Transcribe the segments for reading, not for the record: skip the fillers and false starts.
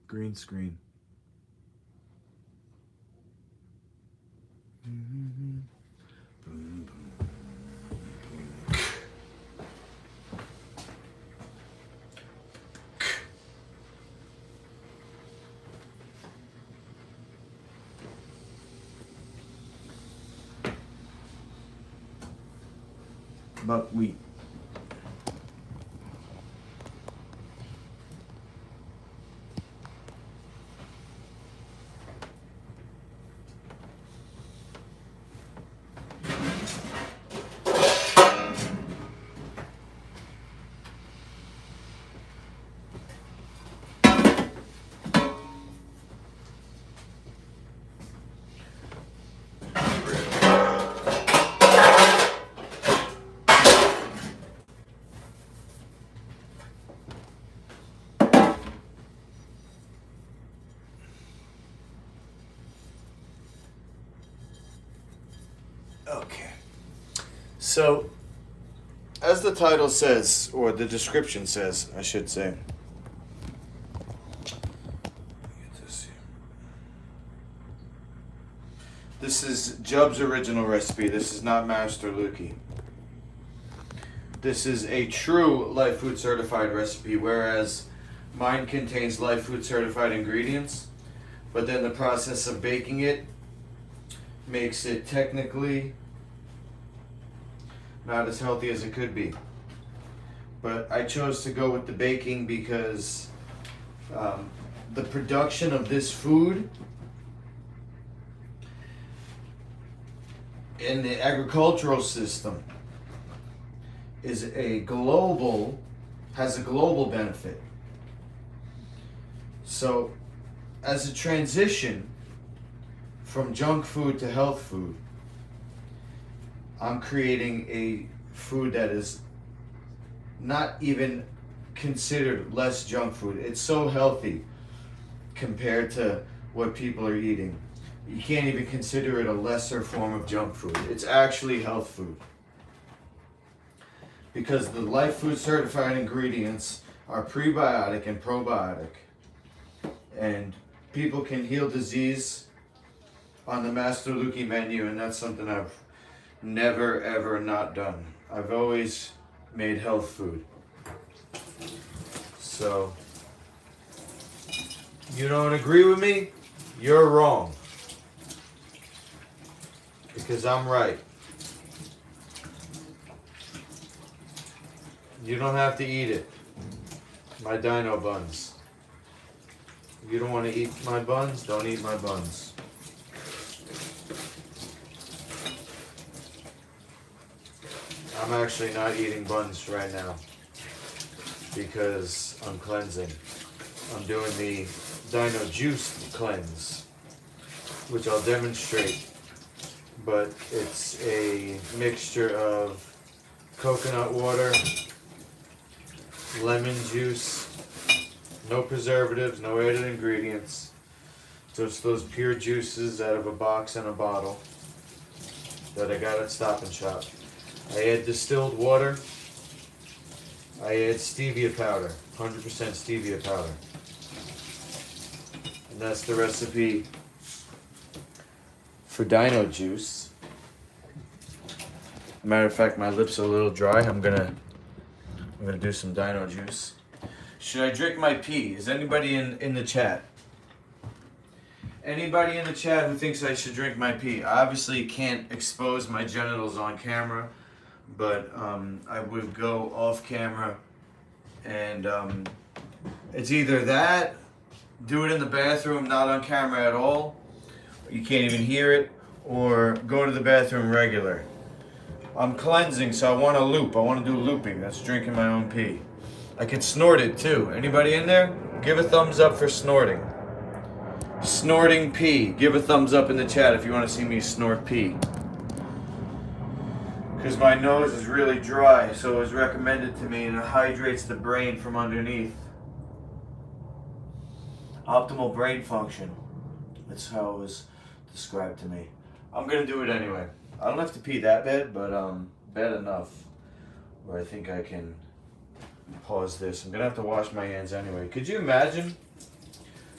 Green screen. Buckwheat. Okay. So, as the title says, or the description says, I should say. Get this here. This is Jubb's original recipe. This is not Master Lukey. This is a true Life Food Certified recipe, whereas mine contains Life Food Certified ingredients, but then the process of baking it makes it technically not as healthy as it could be. But I chose to go with the baking because the production of this food in the agricultural system has a global benefit. So as a transition from junk food to health food, I'm creating a food that is not even considered less junk food. It's so healthy compared to what people are eating. You can't even consider it a lesser form of junk food. It's actually health food. Because the Life Food Certified ingredients are prebiotic and probiotic. And people can heal disease on the Master Lukey menu, and that's something I've never ever not done. I've always made health food. So, you don't agree with me? You're wrong. Because I'm right. You don't have to eat it. My Dino buns. You don't want to eat my buns? Don't eat my buns. I'm actually not eating buns right now because I'm cleansing. I'm doing the Dino juice cleanse, which I'll demonstrate. But it's a mixture of coconut water, lemon juice, no preservatives, no added ingredients. Just those pure juices out of a box and a bottle that I got at Stop and Shop. I add distilled water. I add stevia powder, 100% stevia powder. And that's the recipe for Dino juice. Matter of fact, my lips are a little dry. I'm gonna do some Dino juice. Should I drink my pee? Is anybody in the chat? Anybody in the chat who thinks I should drink my pee? I obviously can't expose my genitals on camera, but I would go off camera, and it's either that, do it in the bathroom, not on camera at all, you can't even hear it, or go to the bathroom regular. I'm cleansing, so I want to loop. I want to do looping. That's drinking my own pee. I could snort it too. Anybody in there? Give a thumbs up for snorting. Snorting pee. Give a thumbs up in the chat if you want to see me snort pee. Because my nose is really dry, so it was recommended to me, and it hydrates the brain from underneath. Optimal brain function. That's how it was described to me. I'm going to do it anyway. I don't have to pee that bad, but bad enough where I think I can pause this. I'm going to have to wash my hands anyway. Could you imagine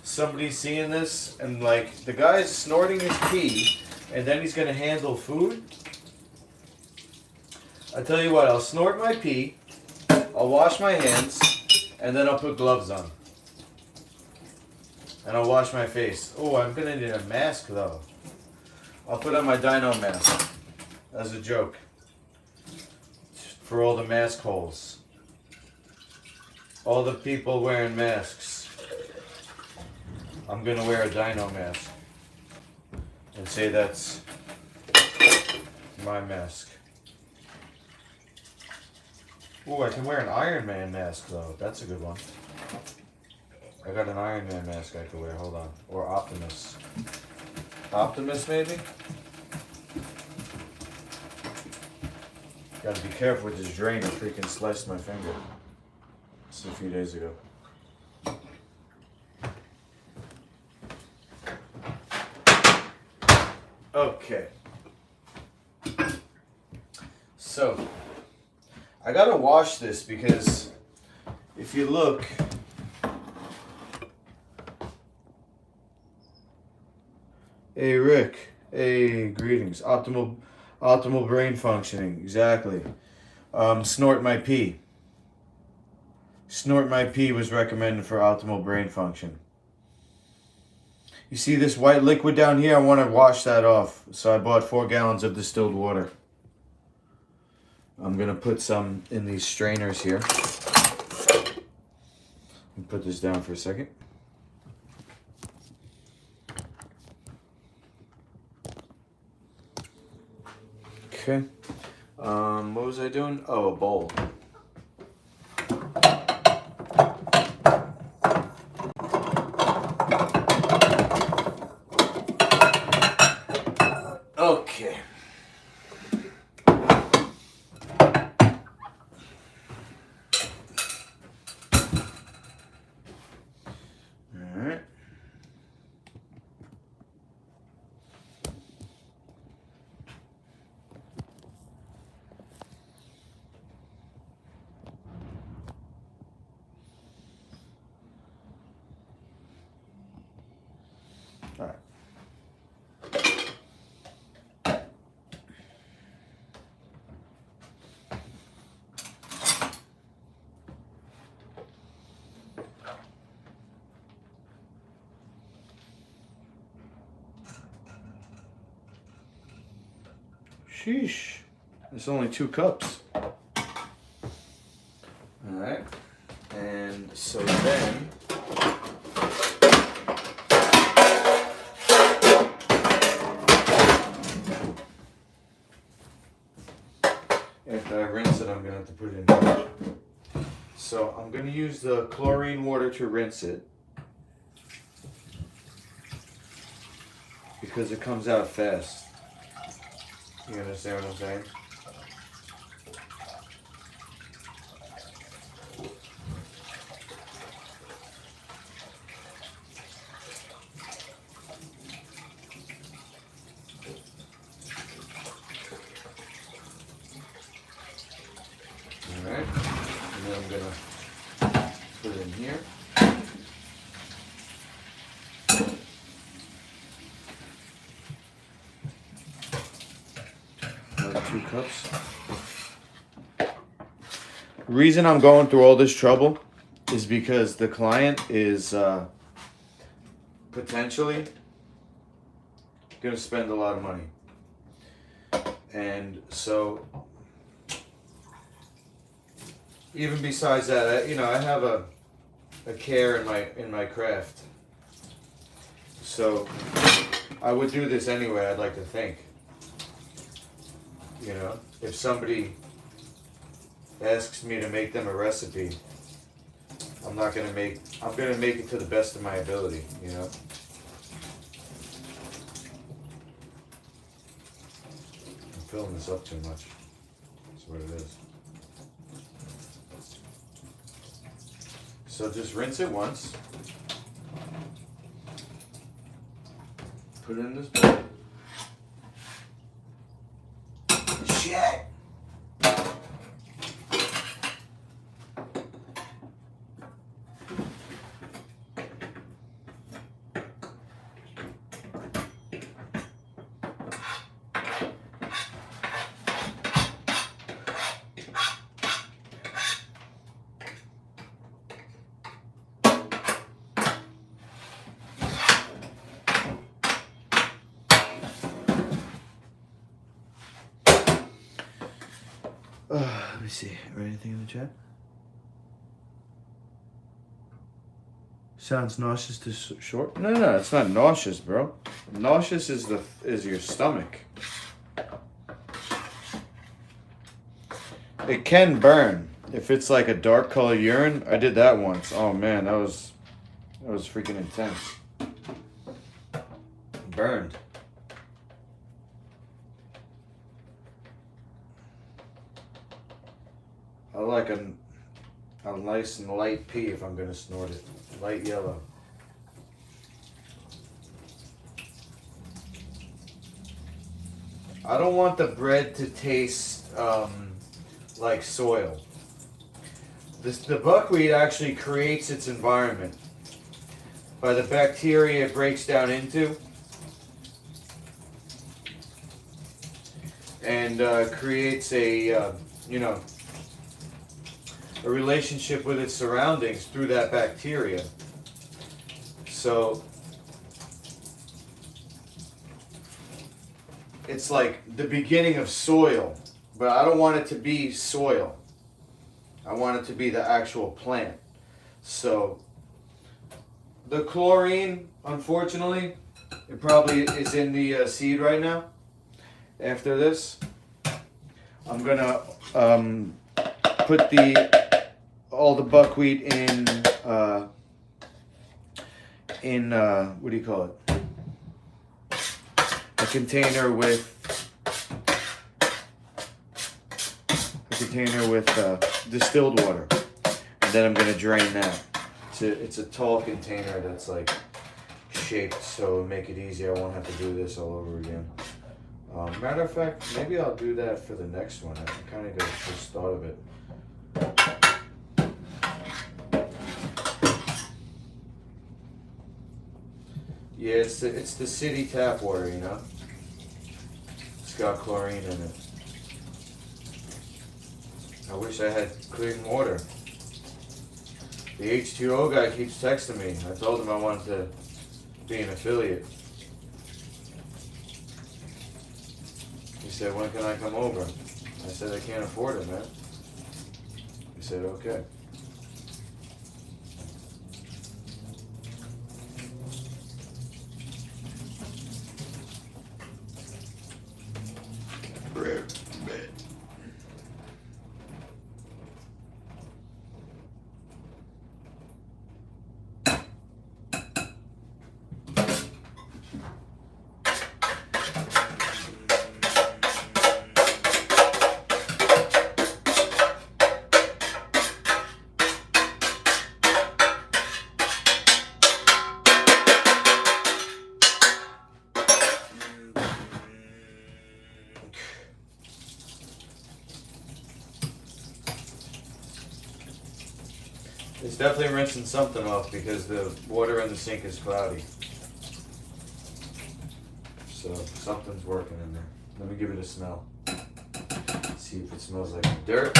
somebody's seeing this and like the guy's snorting his pee and then he's gonna handle food. I tell you what, I'll snort my pee, I'll wash my hands, and then I'll put gloves on. And I'll wash my face. Oh, I'm gonna need a mask though. I'll put on my Dino mask as a joke for all the mask holes. All the people wearing masks. I'm gonna wear a Dino mask and say that's my mask. Oh, I can wear an Iron Man mask though. That's a good one. I got an Iron Man mask I could wear. Hold on. Or Optimus. Optimus maybe? Gotta be careful with this drain. It freaking sliced my finger. Just a few days ago. Okay. So, I gotta wash this because if you look, hey Rick, hey greetings, optimal brain functioning, exactly. Snort my pee. Snort my pee was recommended for optimal brain function. You see this white liquid down here? I want to wash that off. So I bought 4 gallons of distilled water. I'm going to put some in these strainers here. Put this down for a second. Okay. What was I doing? Oh, a bowl. Okay. All right. All right. Sheesh. It's only 2 cups. All right. And so then after I rinse it, I'm gonna have to put it in here. So I'm gonna use the chlorine water to rinse it because it comes out fast. You understand what I'm saying? Alright, and then I'm gonna put it in here. Another 2 cups. The reason I'm going through all this trouble is because the client is potentially going to spend a lot of money. And so, even besides that, I have a care in my craft. So, I would do this anyway, I'd like to think. If somebody asks me to make them a recipe, I'm going to make it to the best of my ability, I'm filling this up too much. That's what it is. So just rinse it once. Put it in this bowl. Shit! me see. Anything in the chat? Sounds nauseous to short. No, it's not nauseous, bro. Nauseous is your stomach. It can burn if it's like a dark color urine. I did that once. Oh man, that was freaking intense. Burned. I like a nice and light pee if I'm gonna snort it. Light yellow. I don't want the bread to taste like soil. The buckwheat actually creates its environment by the bacteria it breaks down into, and creates a a relationship with its surroundings through that bacteria. So it's like the beginning of soil, but I don't want it to be soil. I want it to be the actual plant. So the chlorine, unfortunately, it probably is in the seed right now. After this, I'm gonna put all the buckwheat in what do you call it? A container with distilled water, and then I'm gonna drain that. It's a tall container that's like shaped so it'll make it easier. I won't have to do this all over again. Matter of fact, maybe I'll do that for the next one. I kind of got the first thought of it. Yeah, it's the city tap water, you know. It's got chlorine in it. I wish I had clean water. The H2O guy keeps texting me. I told him I wanted to be an affiliate. He said, when can I come over? I said, I can't afford it, man. He said, okay. It's definitely rinsing something off because the water in the sink is cloudy. So something's working in there. Let me give it a smell. See if it smells like dirt.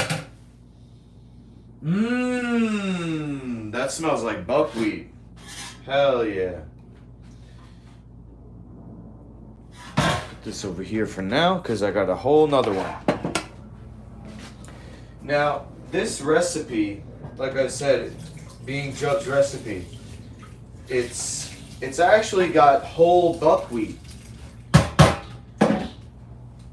That smells like buckwheat. Hell yeah. Put this over here for now because I got a whole nother one. Now, this recipe, like I said, being Jubb's recipe, it's actually got whole buckwheat.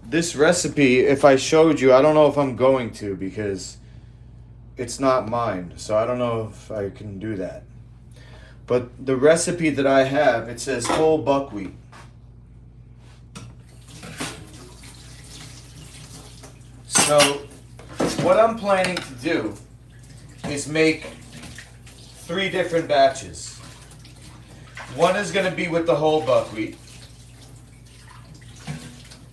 This recipe, if I showed you, I don't know if I'm going to because it's not mine, so I don't know if I can do that. But the recipe that I have, it says whole buckwheat. So what I'm planning to do is make 3 different batches. One is going to be with the whole buckwheat.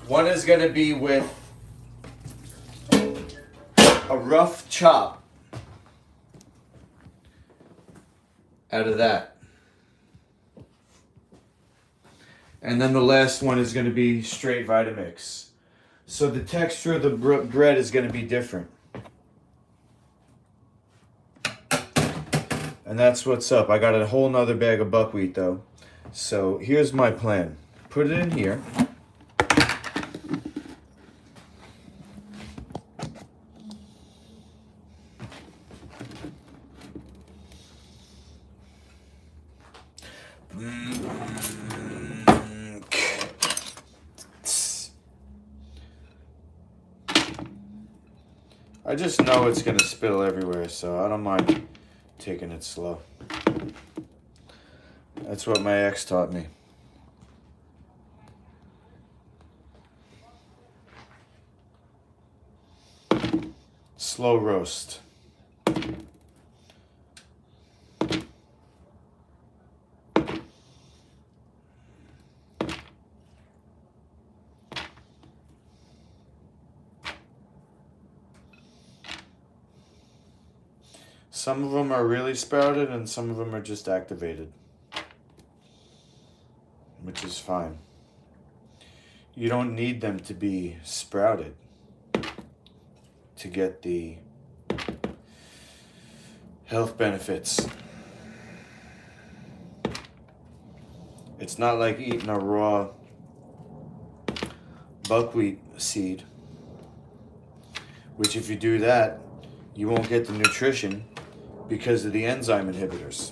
One is going to be with a rough chop out of that. And then the last one is going to be straight Vitamix. So the texture of the bread is going to be different. And that's what's up. I got a whole nother bag of buckwheat though. So here's my plan. Put it in here. I just know it's gonna spill everywhere, so I don't mind taking it slow. That's what my ex taught me. Slow roast. Some of them are really sprouted and some of them are just activated, which is fine. You don't need them to be sprouted to get the health benefits. It's not like eating a raw buckwheat seed, which if you do that, you won't get the nutrition because of the enzyme inhibitors.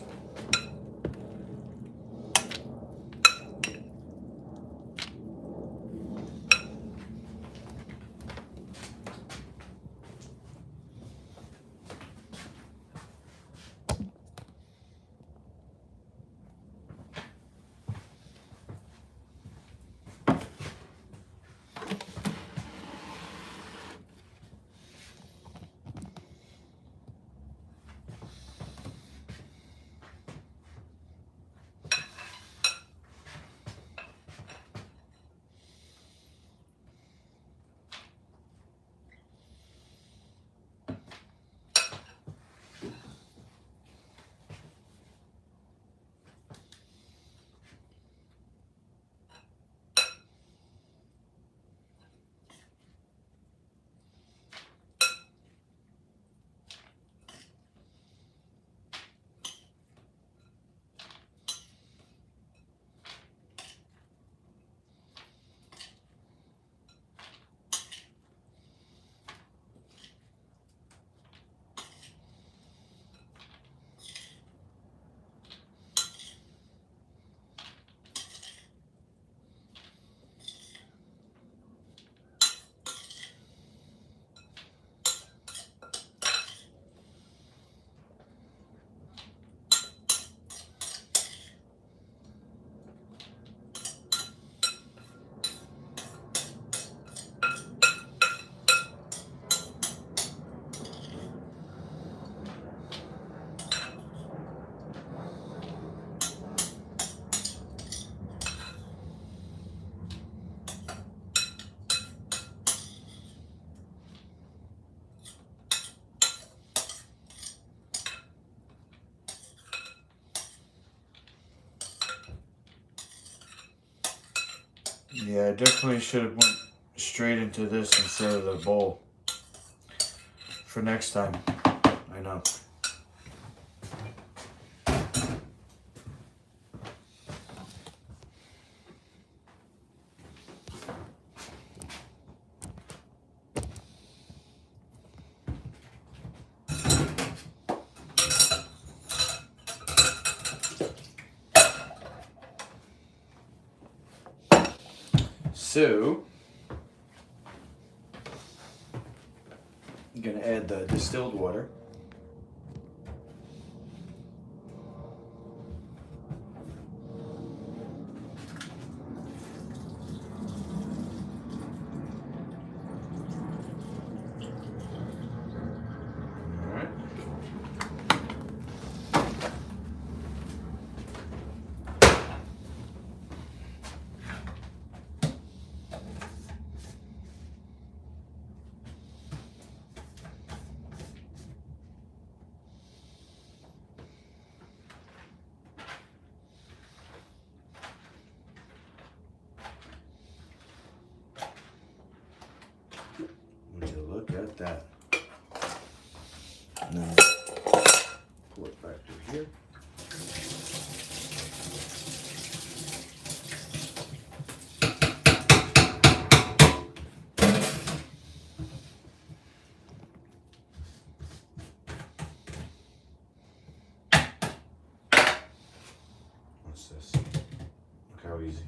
Yeah, I definitely should have went straight into this instead of the bowl for next time. I know. So, I'm going to add the distilled water. Would you look at that? Now, pull it back through here. this. Look how easy.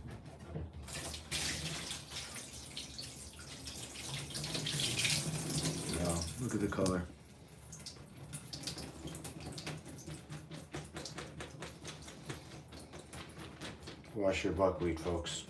Wow, look at the color. Wash your buckwheat, folks.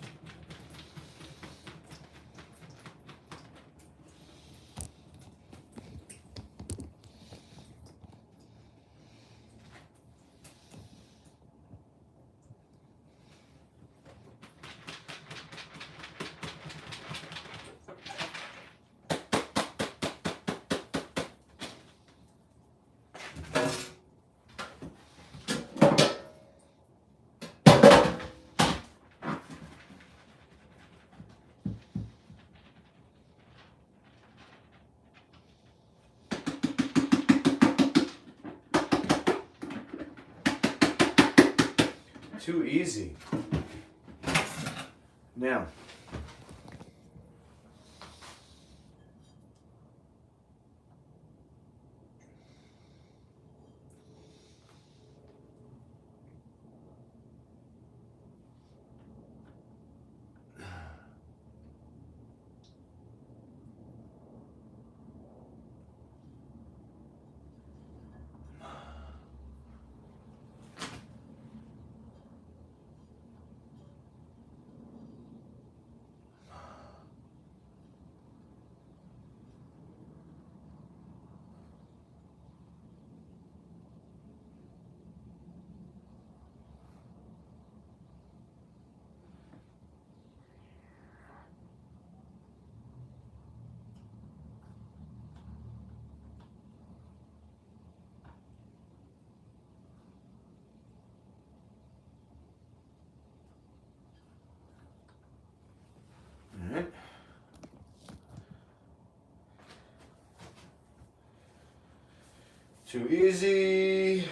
Too easy. Now, all right. Too easy.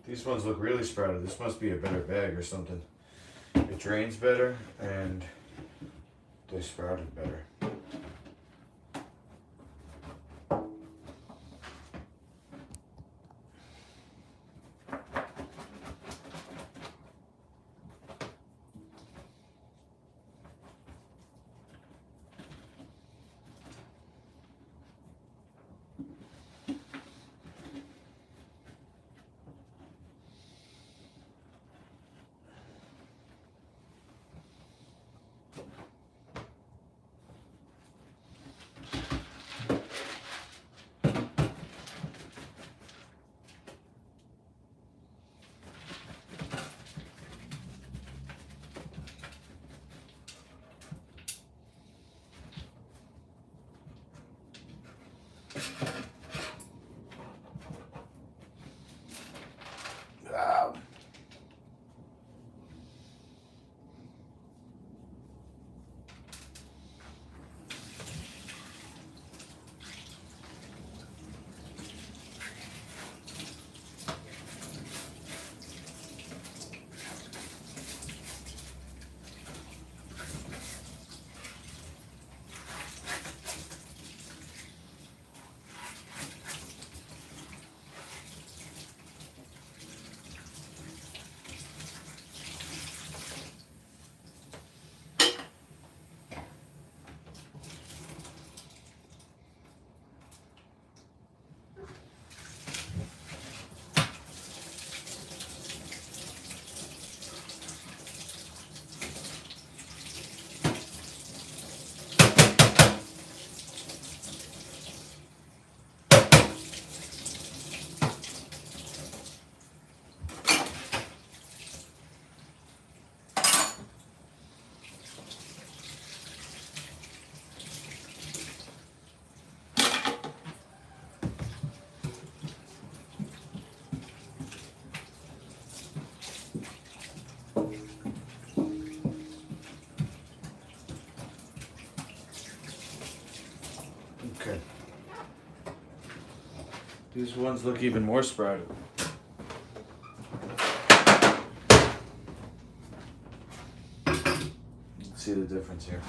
These ones look really sprouted. This must be a better bag or something. It drains better and they sprouted better. Okay. These ones look even more sprouted. Let's see the difference here.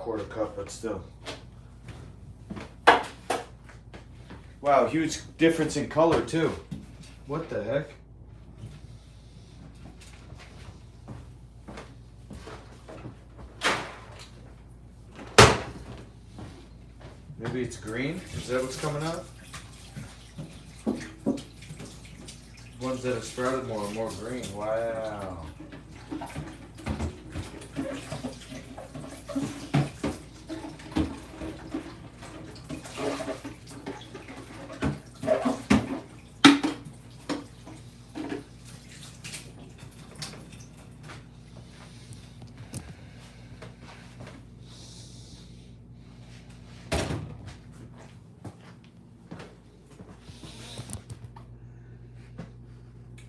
quarter cup, but still. Wow, huge difference in color too. What the heck? Maybe it's green? Is that what's coming out? Ones that have sprouted more are more green. Wow.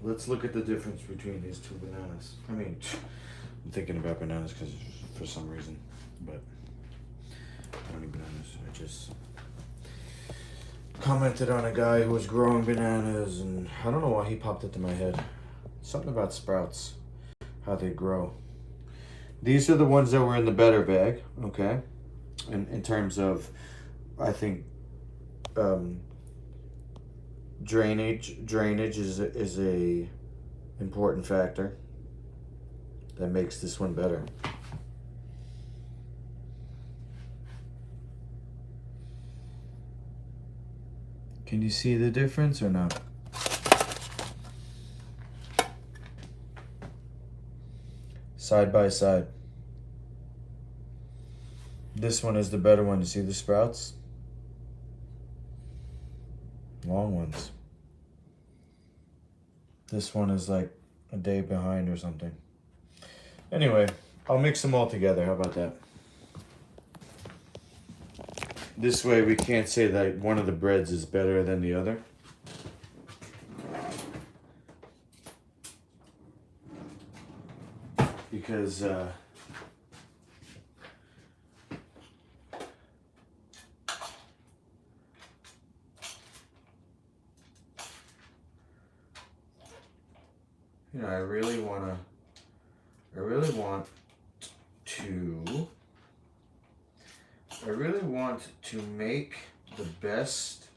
Let's look at the difference between these two bananas. I mean, I'm thinking about bananas because for some reason, but I don't need bananas. I just commented on a guy who was growing bananas, and I don't know why he popped into my head. Something about sprouts, how they grow. These are the ones that were in the better bag, okay? And in terms of, I think, drainage is a important factor that makes this one better. Can you see the difference or not? Side by side. This one is the better one. You see the sprouts? Long ones. This one is like a day behind or something. Anyway, I'll mix them all together. How about that? This way we can't say that one of the breads is better than the other. Because you know, I really want to make the best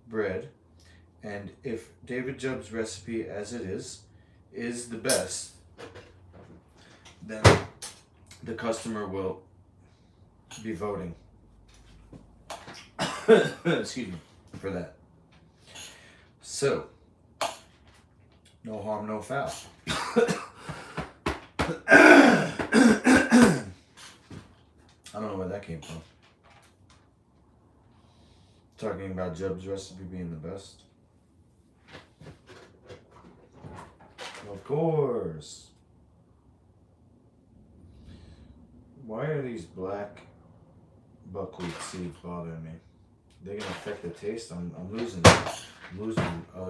bread, and if David Jubb's recipe as it is the best, then the customer will be voting excuse me, for that. So no harm, no foul. I don't know where that came from. Talking about Jubb's recipe being the best. Of course. Why are these black buckwheat seeds bothering me? They're gonna affect the taste. I'm losing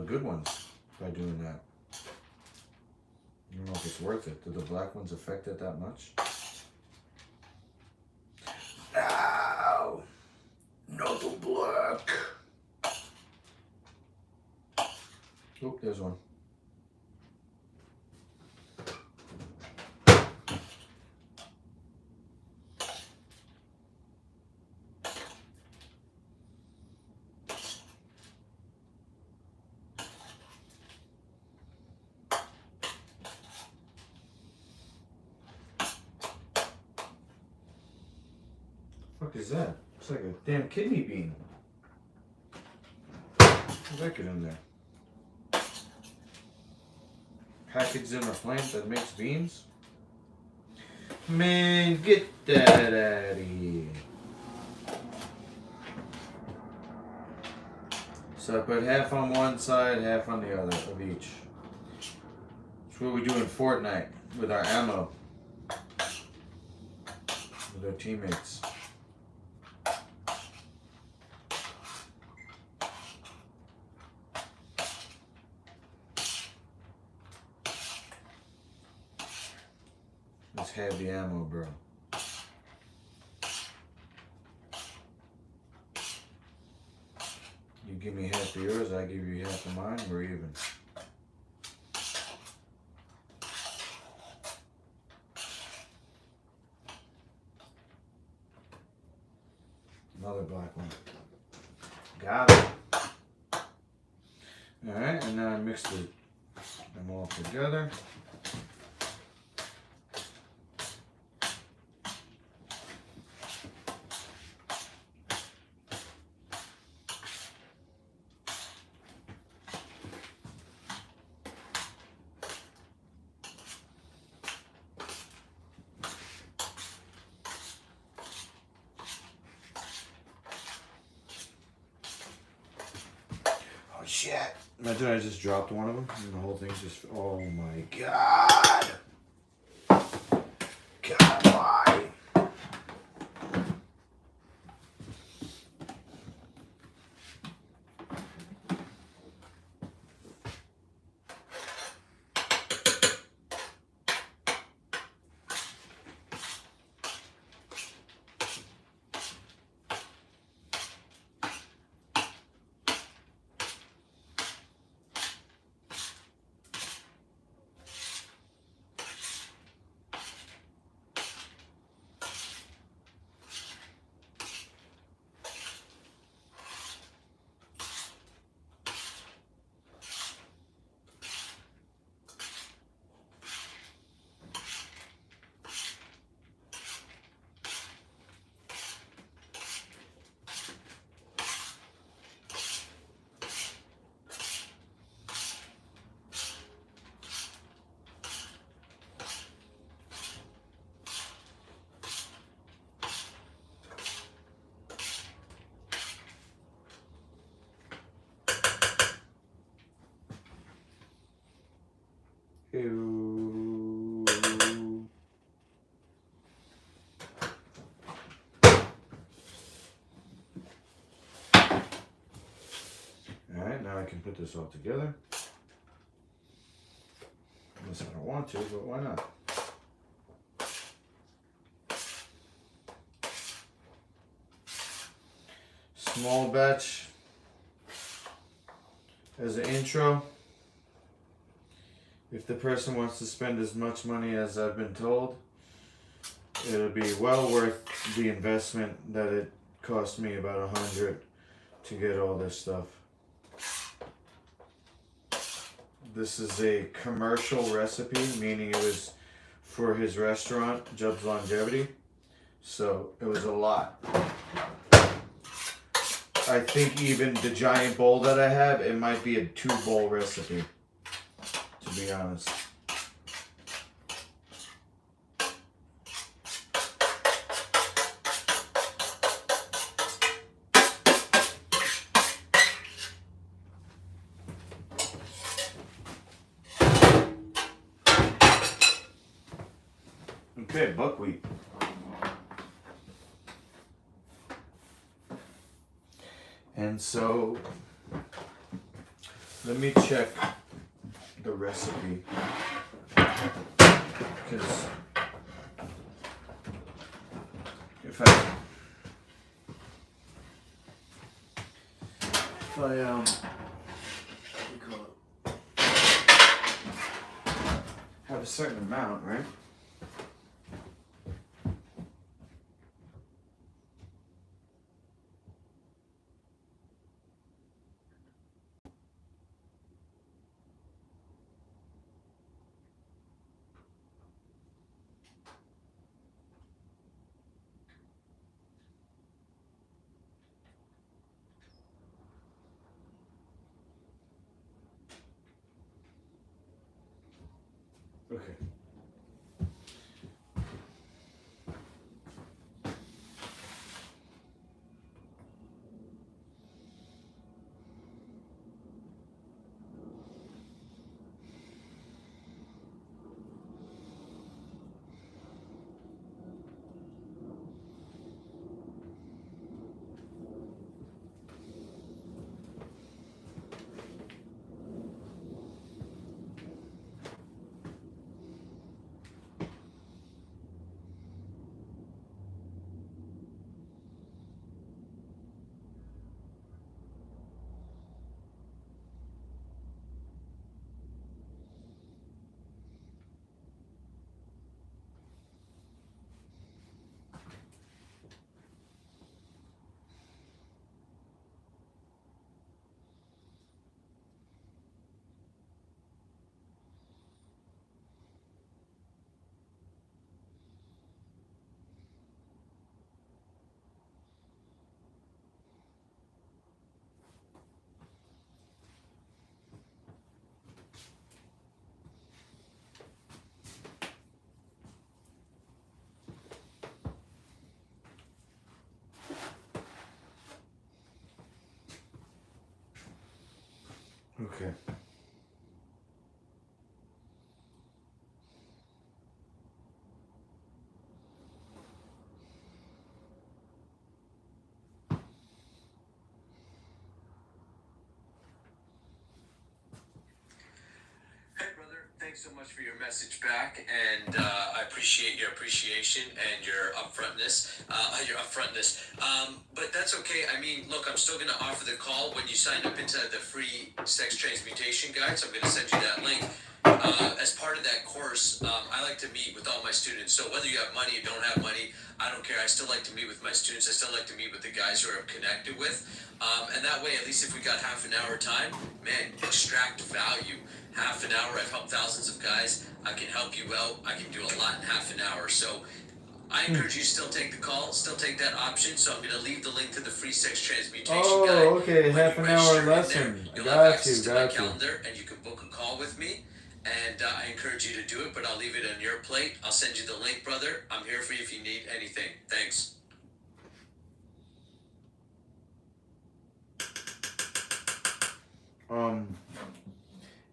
good ones by doing that. I don't know if it's worth it. Do the black ones affect it that much? Ow! Not the black. Oh, there's one. What is that? Looks like a damn kidney bean. How'd that get in there? Packaged in a plant that makes beans? Man, get that out of here. So I put half on one side, half on the other of each. That's what we do in Fortnite with our ammo. With our teammates. Let's have the ammo, bro. You give me half of yours, I give you half of mine, we're even. Alright, and then I mixed them all together. Oh shit. Imagine I just dropped one of them and the whole thing's just, oh my god. God, why? Ew. Alright, now I can put this all together. Unless I don't want to, but why not? Small batch as an intro. If the person wants to spend as much money as I've been told, it'll be well worth the investment that it cost me about $100 to get all this stuff. This is a commercial recipe, meaning it was for his restaurant, Jubb's Longevity. So it was a lot. I think even the giant bowl that I have, it might be a 2-bowl recipe, to be honest. Okay, buckwheat. And so, let me check the recipe, because if I what do you call it, have a certain amount, right? Okay. Okay. Hey, brother. Thanks so much for your message back, and I appreciate your appreciation and your upfrontness. But that's okay. I mean, look, I'm still going to offer the call when you sign up into the free sex transmutation guide. So I'm going to send you that link. As part of that course, I like to meet with all my students. So whether you have money or don't have money, I don't care. I still like to meet with my students. I still like to meet with the guys who I'm connected with. And that way, at least if we got half an hour time, man, extract value. Half an hour, I've helped thousands of guys. I can help you out. I can do a lot in half an hour. So I encourage you to still take the call, still take that option. So I'm going to leave the link to the free sex transmutation guide. Okay, When half you an hour register in lesson. there, you'll have Got access you, to my got you. calendar, and you can book a call with me. And I encourage you to do it, but I'll leave it on your plate. I'll send you the link, brother. I'm here for you if you need anything. Thanks.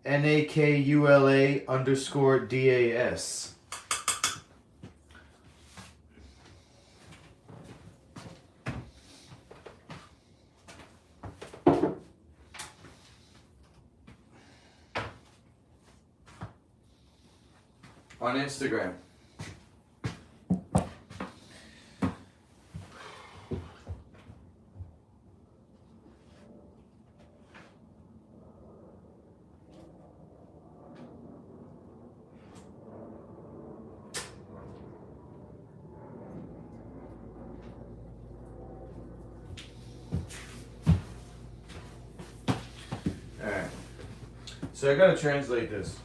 NAKULA_DAS. On Instagram. Alright. So I gotta translate this.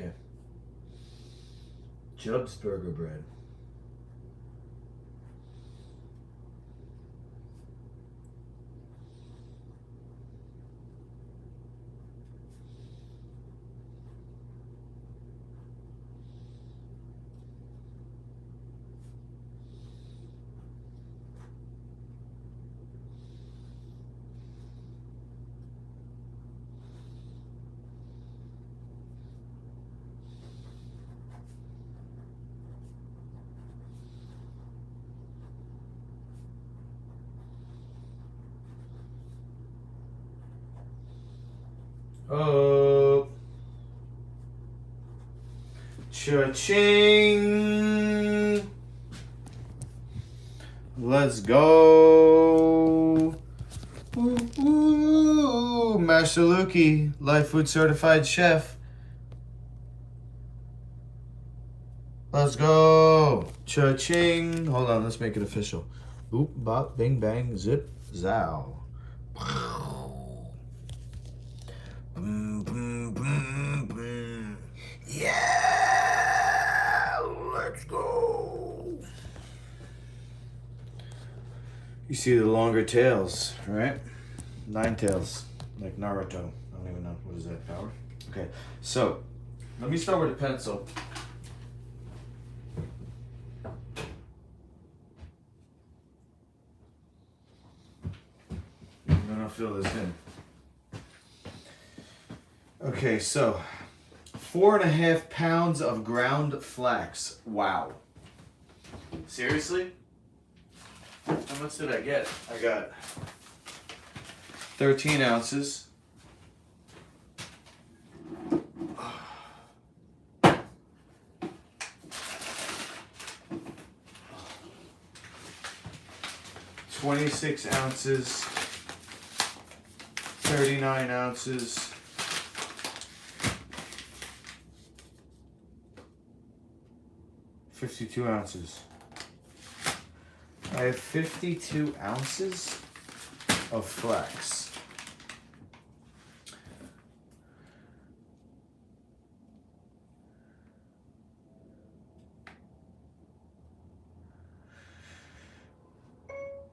Okay. Jubb's burger bread. Oh. Cha-ching. Let's go. Ooh, ooh. Master Lukey, Life Food Certified Chef. Let's go. Cha-ching. Hold on, let's make it official. Oop, bop, bing, bang, zip, zow. Boom, boom, boom, boom. Yeah, let's go. You see the longer tails, right? 9 tails, like Naruto. I don't even know. What is that, power? Okay, so let me start with a pencil. And then I'll fill this in. Okay, so 4.5 pounds of ground flax. Wow. Seriously? How much did I get? I got 13 ounces. 26 ounces, 39 ounces, 52 ounces. I have 52 ounces of flax.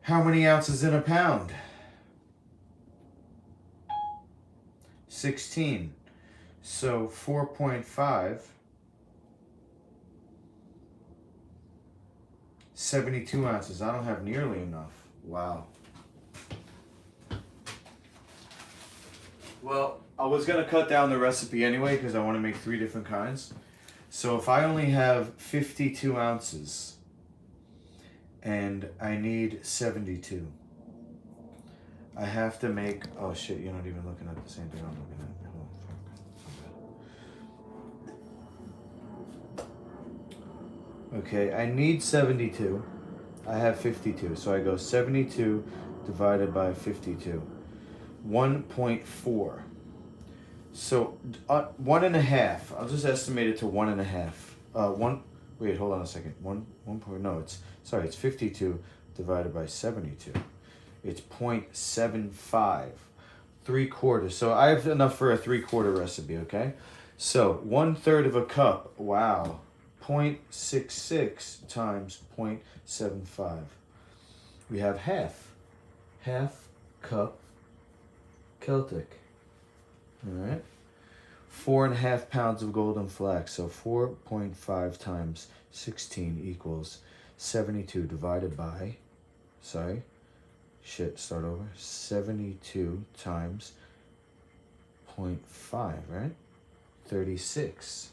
How many ounces in a pound? 16. So 4.5. 72 ounces. I don't have nearly enough. Wow. Well, I was going to cut down the recipe anyway because I want to make 3 different kinds. So if I only have 52 ounces and I need 72, I have to make... Oh shit, you're not even looking at the same thing I'm looking at. Okay, I need 72. I have 52. So I go 72 divided by 52. 1.4. So 1.5. I'll just estimate it to 1.5. Wait, hold on a second. No, it's 52 divided by 72. It's 0.75. 3/4. So I have enough for a 3/4 recipe, okay? So 1/3 of a cup. Wow. 0.66 times 0.75. We have half cup Celtic. All right. 4.5 pounds of golden flax. So 4.5 times 16 equals 72 divided by, start over. 72 times 0.5, right? 36.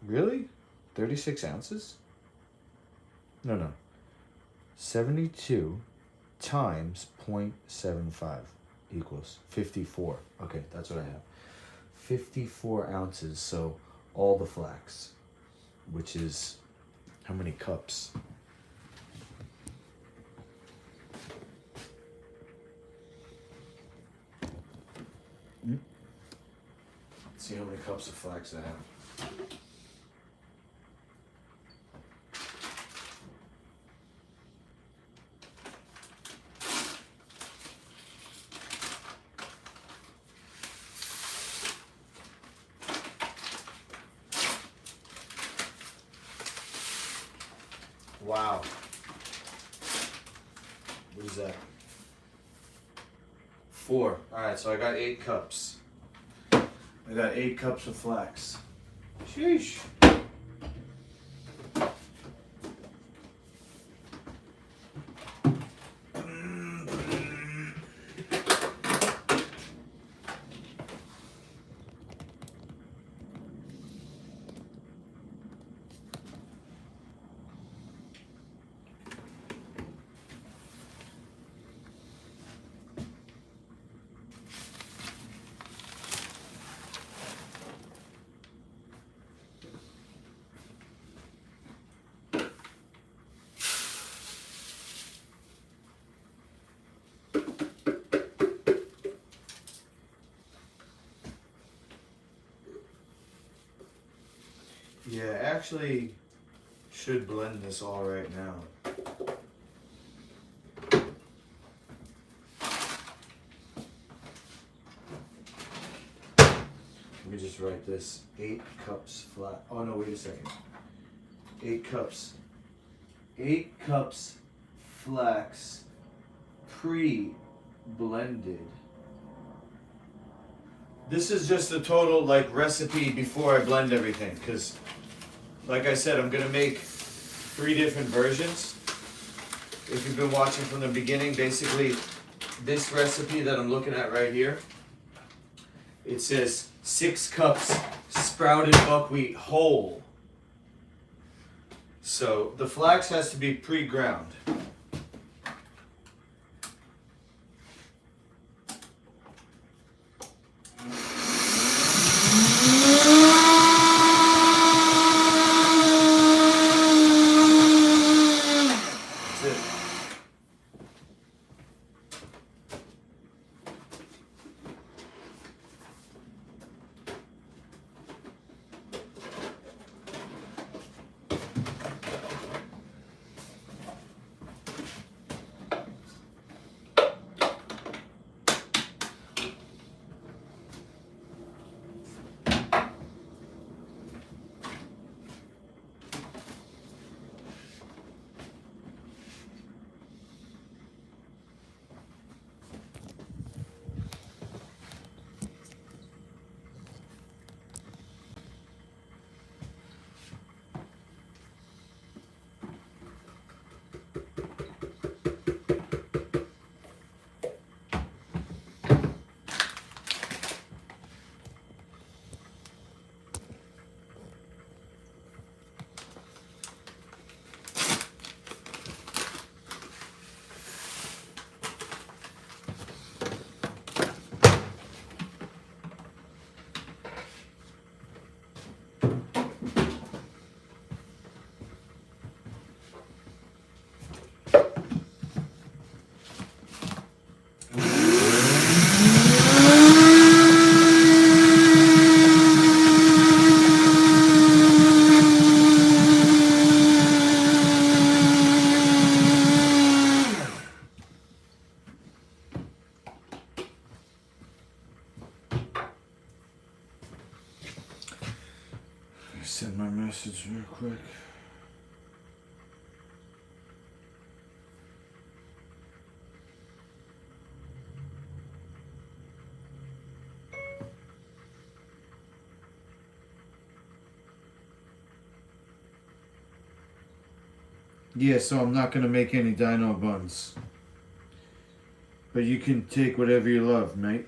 Really? 36 ounces? No. 72 times 0.75 equals 54. Okay, that's what I have. 54 ounces, so all the flax, which is how many cups? Let's see how many cups of flax I have. Wow. What is that? 4. Alright, so I got 8 cups. I got 8 cups of flax. Sheesh. Yeah, actually should blend this all right now. Let me just write this. 8 cups flat. Oh no, wait a second. 8 cups. 8 cups flax pre-blended. This is just the total recipe before I blend everything, because like I said, I'm gonna make 3 different versions. If you've been watching from the beginning, basically this recipe that I'm looking at right here, it says 6 cups sprouted buckwheat whole. So the flax has to be pre-ground. Yeah, so I'm not gonna make any Dino buns. But you can take whatever you love, mate.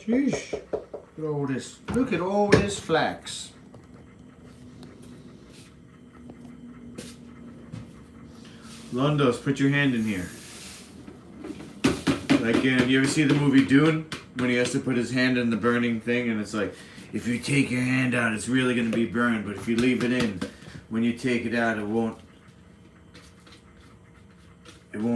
Sheesh. Look at all this. Look at all this flax. Londos, put your hand in here. Like, you ever see the movie Dune? When he has to put his hand in the burning thing, and it's like, if you take your hand out, it's really going to be burned. But if you leave it in, when you take it out, it won't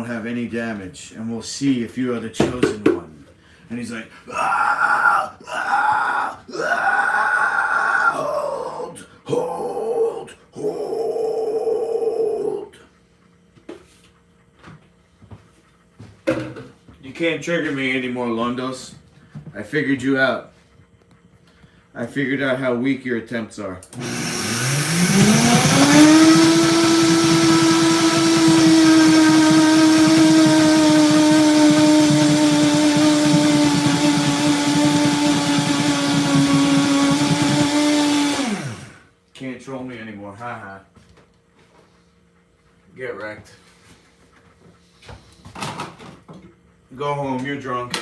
have any damage. And we'll see if you are the chosen one. And he's like, ah, ah, ah, hold. You can't trigger me anymore, Londos. I figured you out. I figured out how weak your attempts are. Can't troll me anymore, haha. Get wrecked. Go home, you're drunk.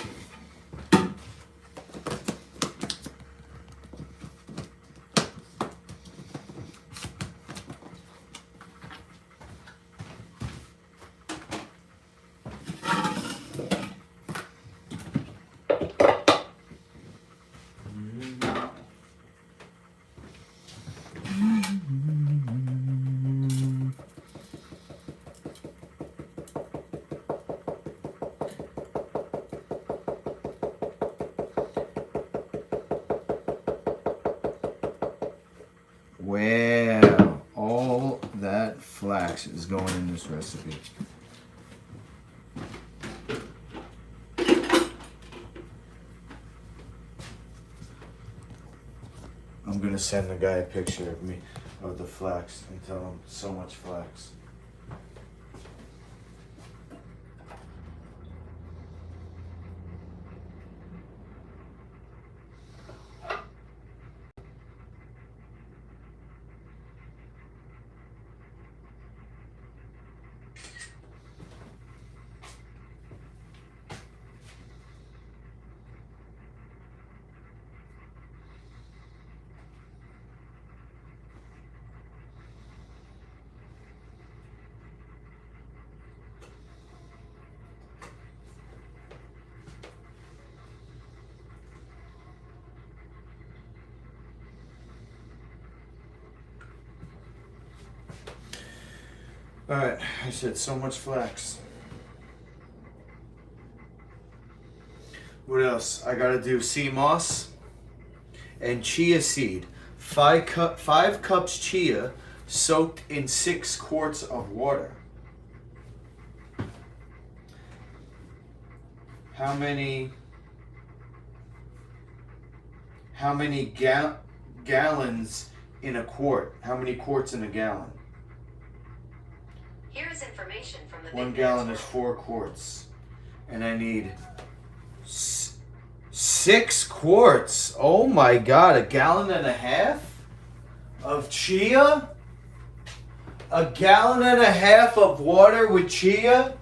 Wow, all that flax is going in this recipe. I'm gonna send the guy a picture of me, of the flax, and tell him so much flax. Alright, I said so much flax. What else? I gotta do sea moss and chia seed. 5 cups chia soaked in 6 quarts of water. How many gallons in a quart? How many quarts in a gallon? Here is information from the 1 gallon is 4 quarts. And I need 6 quarts. Oh my God, 1.5 gallons of chia? 1.5 gallons of water with chia?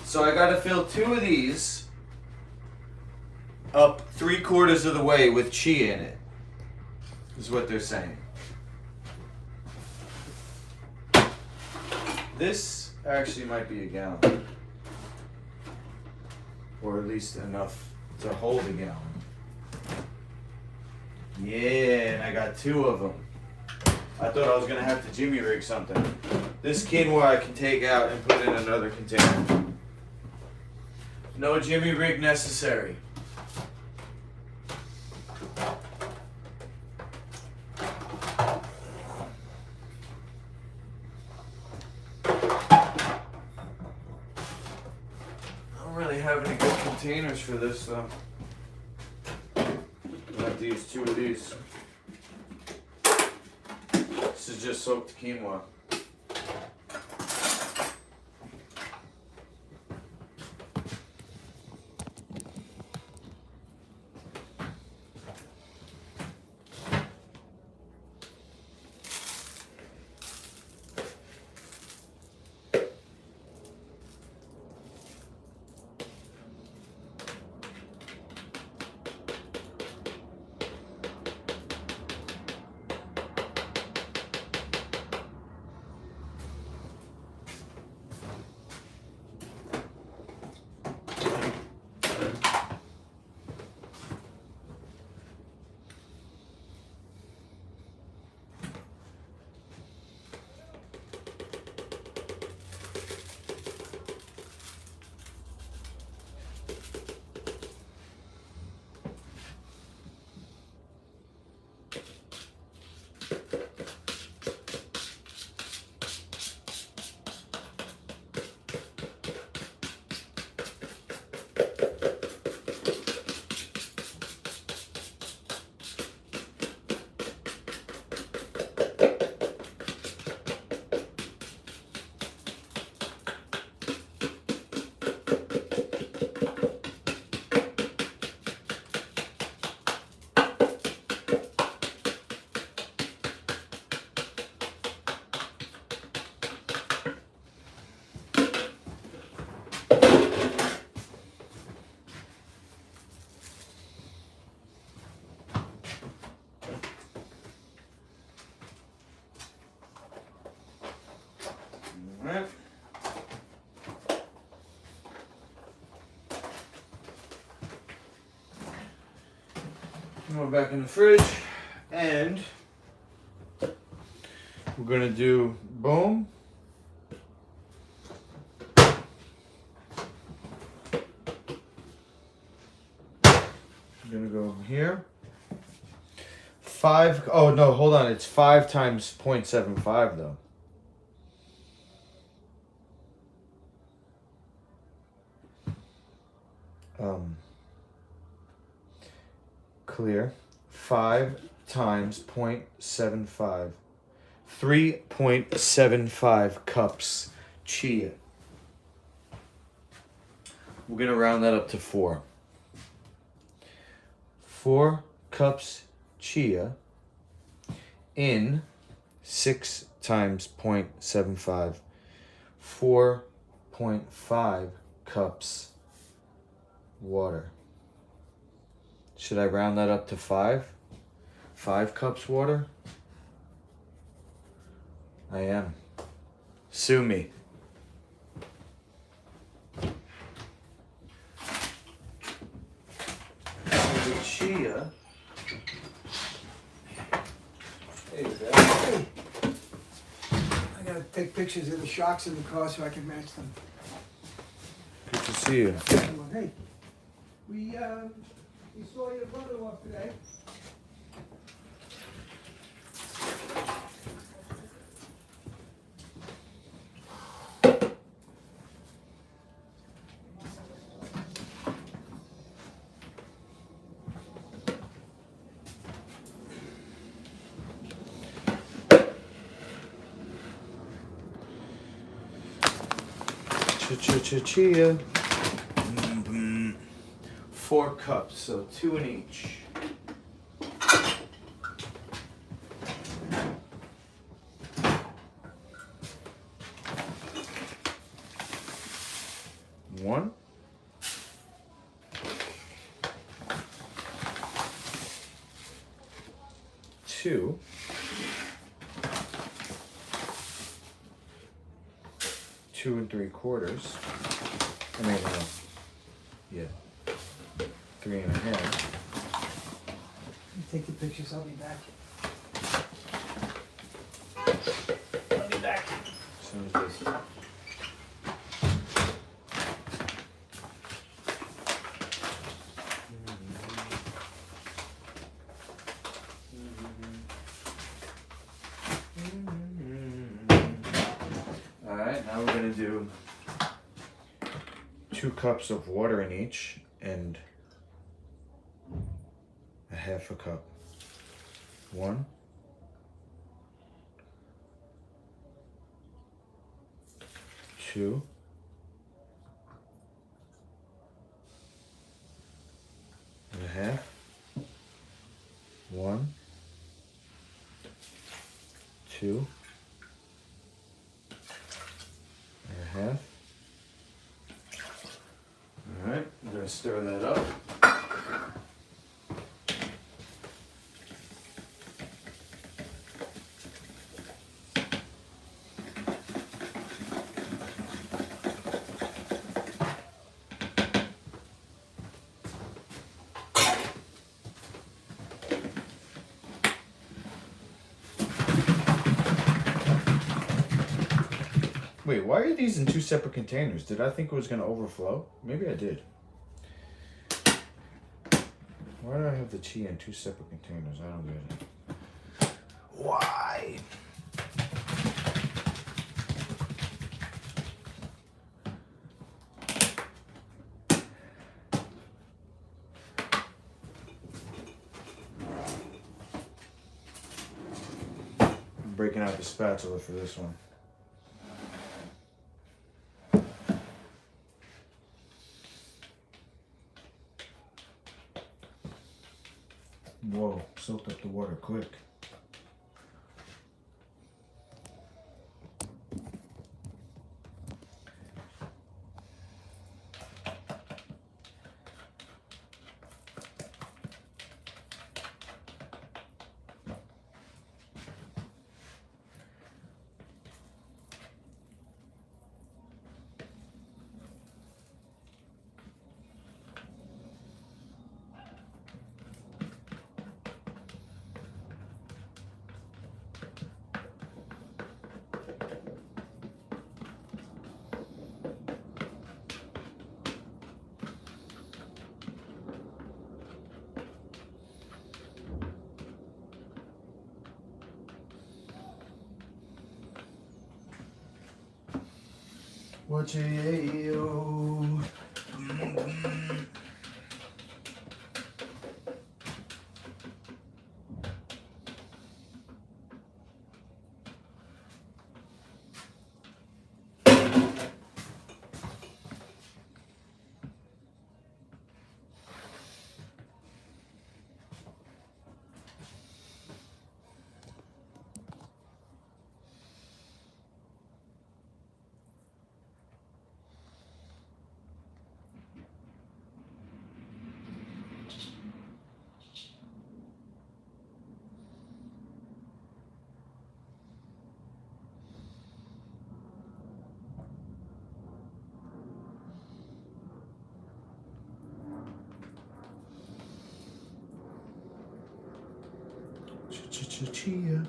So I gotta fill 2 of these up 3/4 of the way with chia in it, is what they're saying. This actually might be 1 gallon. Or at least enough to hold 1 gallon. Yeah, and I got 2 of them. I thought I was gonna have to jimmy rig something. This quinoa I can take out and put in another container. No jimmy rig necessary. I don't really have any good containers for this though. I'll have to use 2 of these. This is just soaked quinoa. Alright. We're back in the fridge, and we're gonna do boom. I'm gonna go here. 5. Oh no, hold on. It's 5 times 0.75 though. Clear. 5 times 0.75. 3.75 cups chia. We're going to round that up to 4. 4 cups chia in 6 times 0.75. 4.5 cups water. Should I round that up to 5? 5 cups water? I am. Sue me. The chia. Hey, Zach. Hey. I gotta take pictures of the shocks in the car so I can match them. Good to see you. Hey, we saw your brother-in-law today. Chia. 4 cups, so 2 in each. One. Two. 2 3/4. I mean, yeah, 3 1/2. You take the pictures, I'll be back. I'll be back. As soon as this. Alright, now we're gonna do 2 cups of water in each and a 1/2 cup. 1, 2, 1/2. 1, 2, 1/2. All right, I'm gonna stir that up. Wait, why are these in 2 separate containers? Did I think it was going to overflow? Maybe I did. Why do I have the tea in 2 separate containers? I don't get it. Why? I'm breaking out the spatula for this one. Whoa, soaked up the water quick. What you Chia.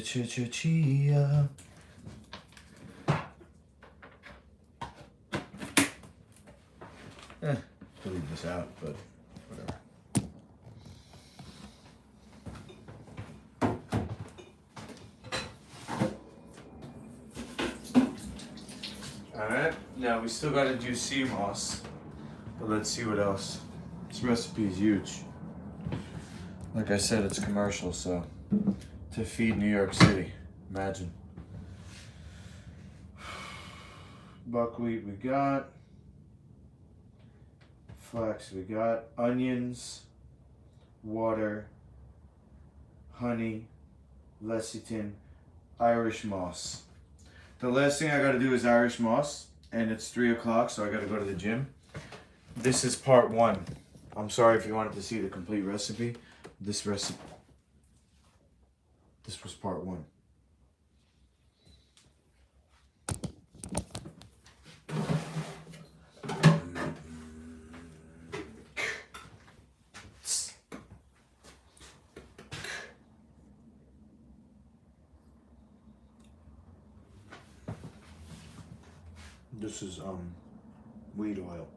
Chia. I'll leave this out, but whatever. Alright, now we still gotta do sea moss, but let's see what else. This recipe is huge. Like I said, it's commercial, so to feed New York City, imagine. Buckwheat we got. Flax we got. Onions, water, honey, lecithin, Irish moss. The last thing I gotta do is Irish moss, and it's 3 o'clock, so I gotta go to the gym. This is part 1. I'm sorry if you wanted to see the complete recipe. This was part 1. This is wheat oil.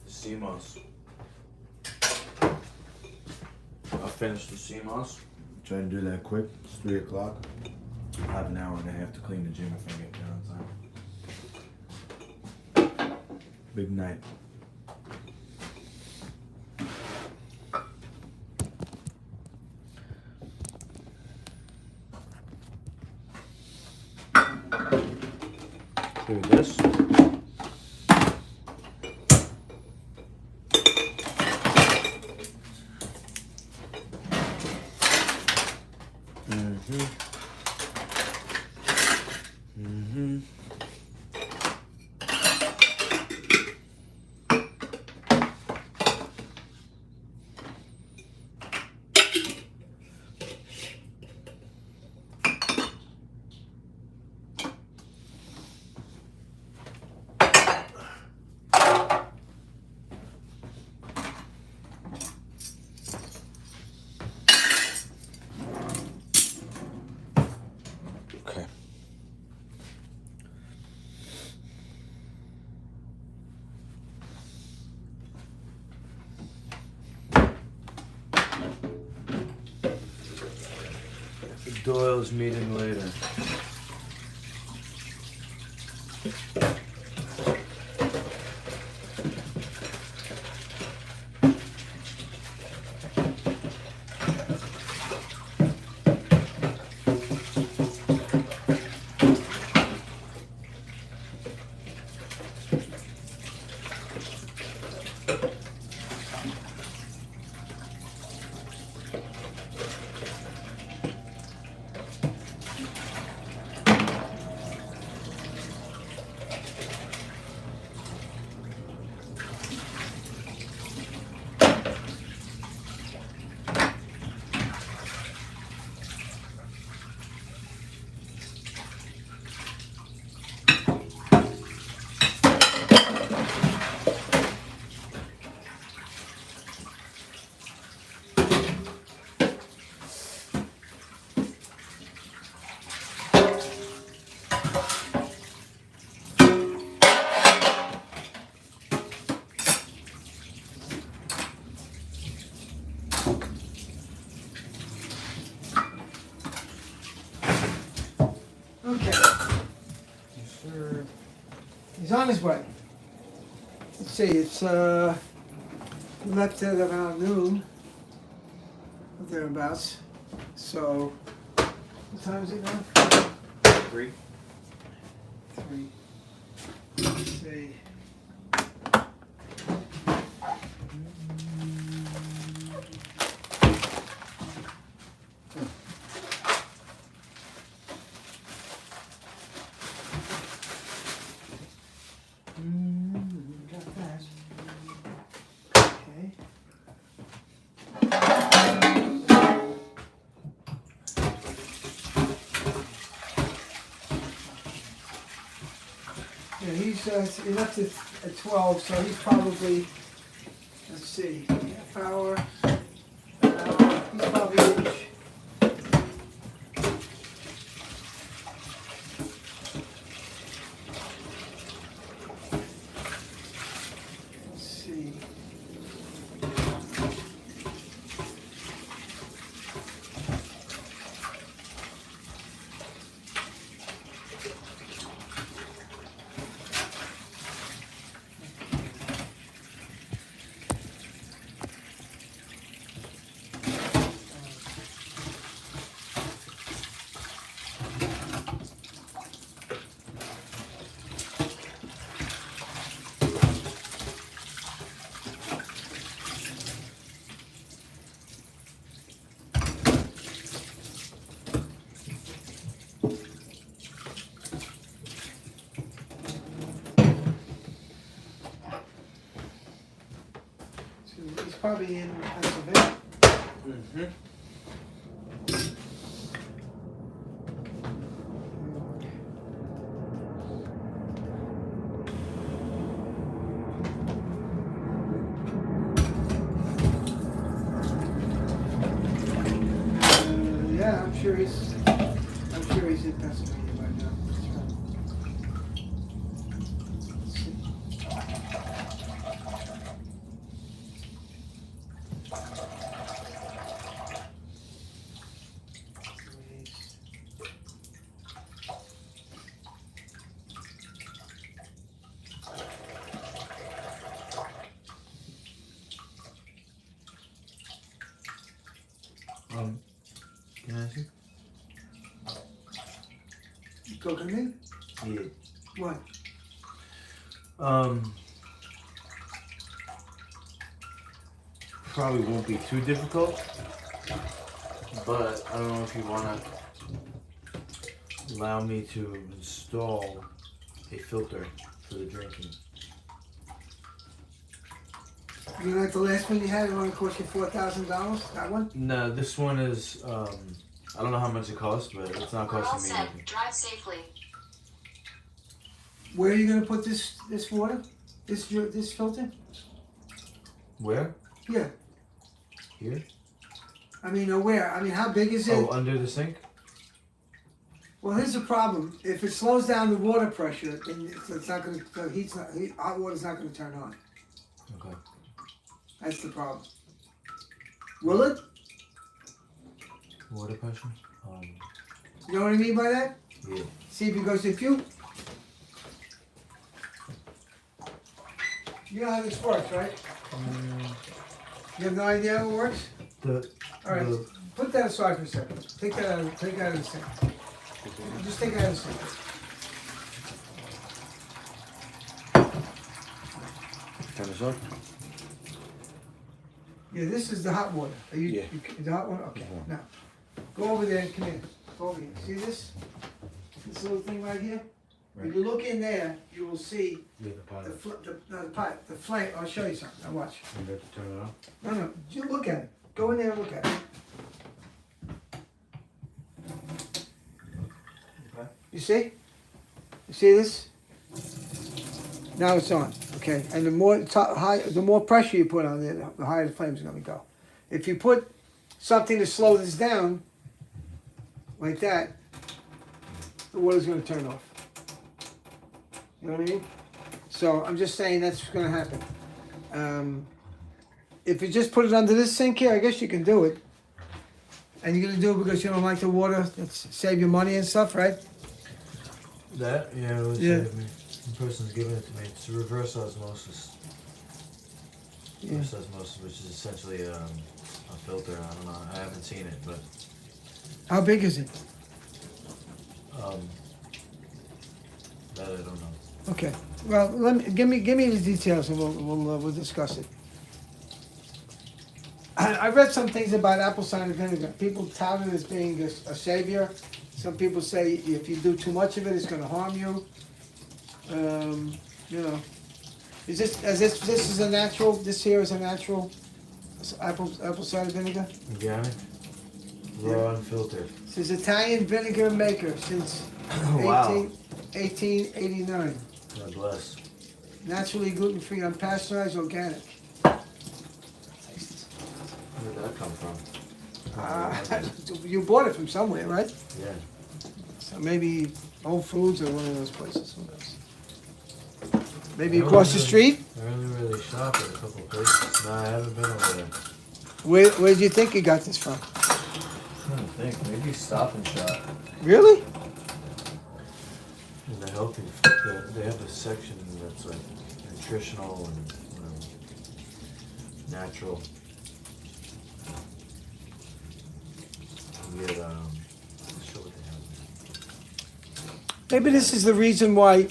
Sea moss. I'll finish the sea moss. Try and do that quick. It's 3 o'clock. I have an hour and a half to clean the gym if I get there on time. Big night. Do this. Okay. The Doyle's meeting later. Okay. Yes, sir. He's on his way. Let's see, it's left at about noon. thereabouts. So, what time is it now? 3. 3. Let's see. Got that. Okay. Yeah, he's up to 12, so he's probably, let's see, half hour, an hour. He's probably ish. Let's see. He's probably in Pennsylvania. Mm-hmm. Yeah, I'm sure he's in Pennsylvania right now. That's right. Let's see. Can I ask you? You talking to me? Yeah. What? Probably won't be too difficult, but I don't know if you want to allow me to install a filter for the drinking. You know, like the last one you had, it only cost you $4,000. That one? No, this one is, I don't know how much it costs, but it's not We're all costing me set. anything. Drive safely. Where are you gonna put this water? This filter? Where? Yeah. Here? I mean, where? I mean, how big is it? Oh, under the sink? Well, here's the problem. If it slows down the water pressure, then it's not gonna. Hot water's not gonna turn on. Okay. That's the problem. Will it? Water pressure? You know what I mean by that? Yeah. See, because if you know how this works, right? You have no idea how it works? All right, put that aside for a second. Take that out of the sink. Just take it out of the sink. Turn this on? Yeah, this is the hot water. Are you, Yeah. the hot one? Okay. Mhm. Now, go over there. Come here. Go over here. See this? This little thing right here? Right. If you look in there, you will see Yeah, the pilot. the pipe, the flame. I'll show you something. Now watch. You have to turn it on? No. You look at it. Go in there and look at it. Okay. You see? You see this? Now it's on. Okay. And the more pressure you put on it, the higher the flame's going to go. If you put something to slow this down, like that, the water's going to turn off. You know what I mean? So I'm just saying that's going to happen. If you just put it under this sink here, I guess you can do it. And you're going to do it because you don't like the water, that's save your money and stuff, right? That? Yeah, it was save me. The person's giving it to me. It's reverse osmosis. Yeah. Reverse osmosis, which is essentially a filter. I don't know. I haven't seen it, but How big is it? that I don't know. Okay. Well, give me the details and we'll discuss it. I read some things about apple cider vinegar. People tout it as being a savior. Some people say if you do too much of it, it's going to harm you. You know, this is a natural? This here is a natural apple cider vinegar. Organic, raw, unfiltered. This is Italian vinegar maker since Wow. 1889. God bless. Naturally gluten-free, unpasteurized, organic. Where did that come from? You bought it from somewhere, right? Yeah. So maybe Whole Foods or one of those places. Who knows? Maybe I don't across the really- street? I only really shop at a couple of places. No, I haven't been over there. Where do you think you got this from? I'm trying to think. Maybe Stop and Shop. Really? In the healthy, they have a section that's like nutritional and natural. You get let's show what they have. Maybe this is the reason why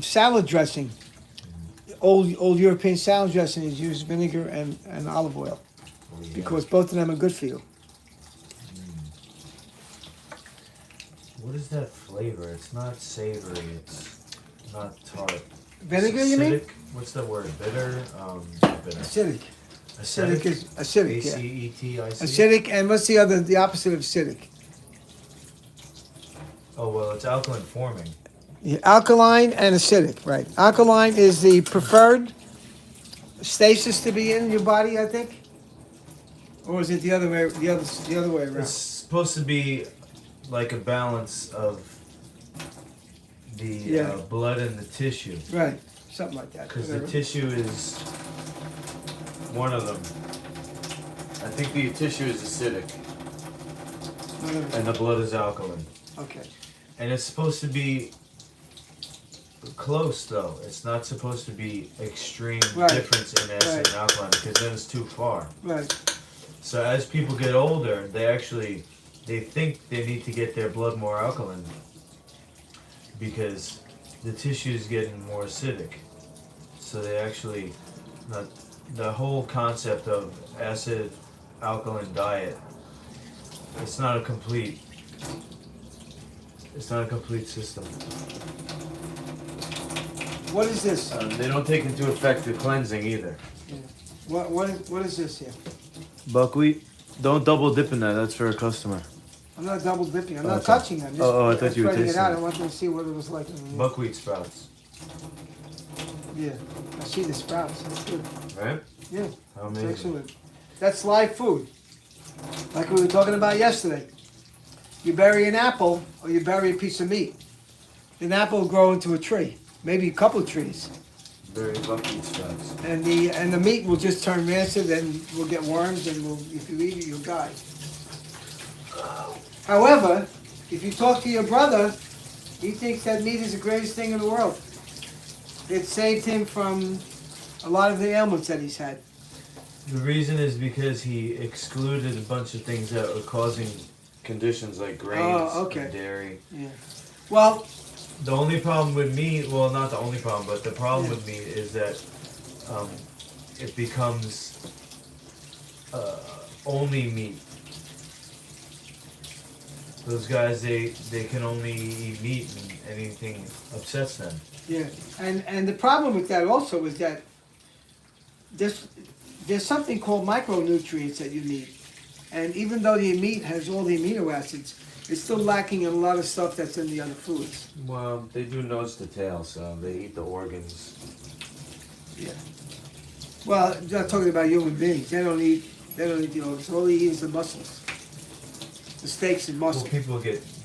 salad dressing, old European salad dressing is used vinegar and olive oil Oh, yeah. because both of them are good for you. What is that flavor? It's not savory. It's not tart. Vinegar, you mean? Acidic? What's the word? Bitter? Not bitter. Acidic. Acidic Acidic? is acidic, yeah. ACETIC? Acidic, and what's the opposite of acidic? Oh, well, it's alkaline forming. Yeah, alkaline and acidic, right. Alkaline is the preferred stasis to be in your body, I think? Or is it the other way around? It's supposed to be like a balance of the Yeah. blood and the tissue. Right, something like that. Because the whatever. tissue is one of them. I think the tissue is acidic Whatever. and the blood is alkaline. Okay. And it's supposed to be close though. It's not supposed to be extreme Right. difference in acid Right. and alkaline because then it's too far. Right. So as people get older, they think they need to get their blood more alkaline because the tissue is getting more acidic. So they actually, the whole concept of acid alkaline diet, it's not a complete system. What is this? They don't take into effect the cleansing either. What is this here? Buckwheat, don't double dip in that. That's for a customer. I'm not double dipping. I'm not Okay. touching them. Just Oh, I thought you were spreading it tasting out. it. I want them to see what it was like. Buckwheat sprouts, Yeah, I see the sprouts. That's good. right? Yeah, How it's amazing. excellent. That's live food. Like we were talking about yesterday. You bury an apple or you bury a piece of meat. An apple will grow into a tree, maybe a couple of trees, Very buckwheat sprouts. and the meat will just turn rancid and will get worms, and if you eat it, you'll die. However, if you talk to your brother, he thinks that meat is the greatest thing in the world. It saved him from a lot of the ailments that he's had. The reason is because he excluded a bunch of things that were causing conditions like grains okay. and dairy. Yeah. Well, The only problem with meat, well, not the only problem, but the problem with meat is that it becomes only meat. Those guys, they can only eat meat and anything upsets them. yeah, and the problem with that also is that there's something called micronutrients that you need, and even though the meat has all the amino acids, it's still lacking in a lot of stuff that's in the other foods. Well, they do nose to tail, so they eat the organs. Yeah. Well, I'm not talking about human beings. They don't eat the organs. All they eat is the muscles, the steaks and Well, muscles. people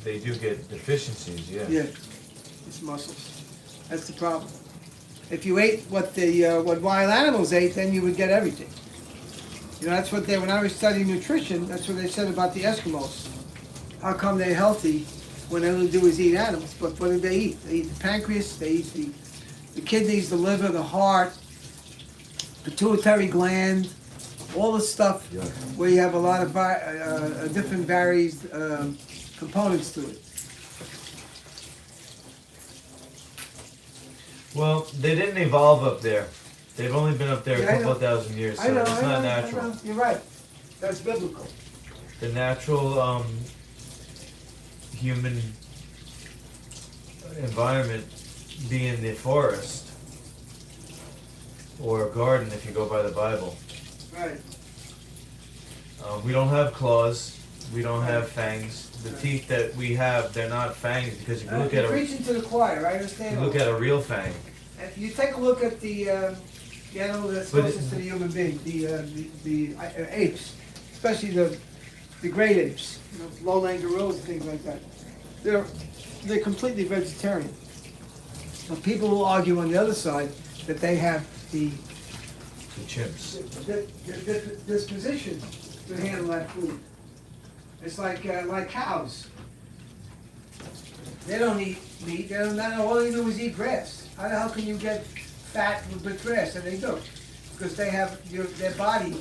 they do get deficiencies, yeah. Yeah, it's muscles. That's the problem. If you ate what wild animals ate, then you would get everything. You know, that's what when I was studying nutrition, that's what they said about the Eskimos. How come they're healthy when all they do is eat animals? But what do they eat? They eat the pancreas, they eat the kidneys, the liver, the heart, pituitary gland, all the stuff Yeah. where you have a lot of different varied components to it. Well, they didn't evolve up there. They've only been up there Yeah, a I couple know. thousand years, so I know, it's I not know, natural. I know. You're right. That's biblical. The natural human environment being the forest or a garden if you go by the Bible. Right. We don't have claws. We don't have fangs. The teeth that we have, they're not fangs because if you look You're at preaching to the choir. I you understand. look at a real fang. If you take a look at the animal that's But closest to the human being, the apes, especially the great apes, you know, lowland gorillas and things like that, they're completely vegetarian. But people will argue on the other side that they have the The chimps. disposition to handle that food. It's like cows. They don't eat meat. They don't. All they do is eat grass. How the hell can you get fat with grass? And they do, because they have their body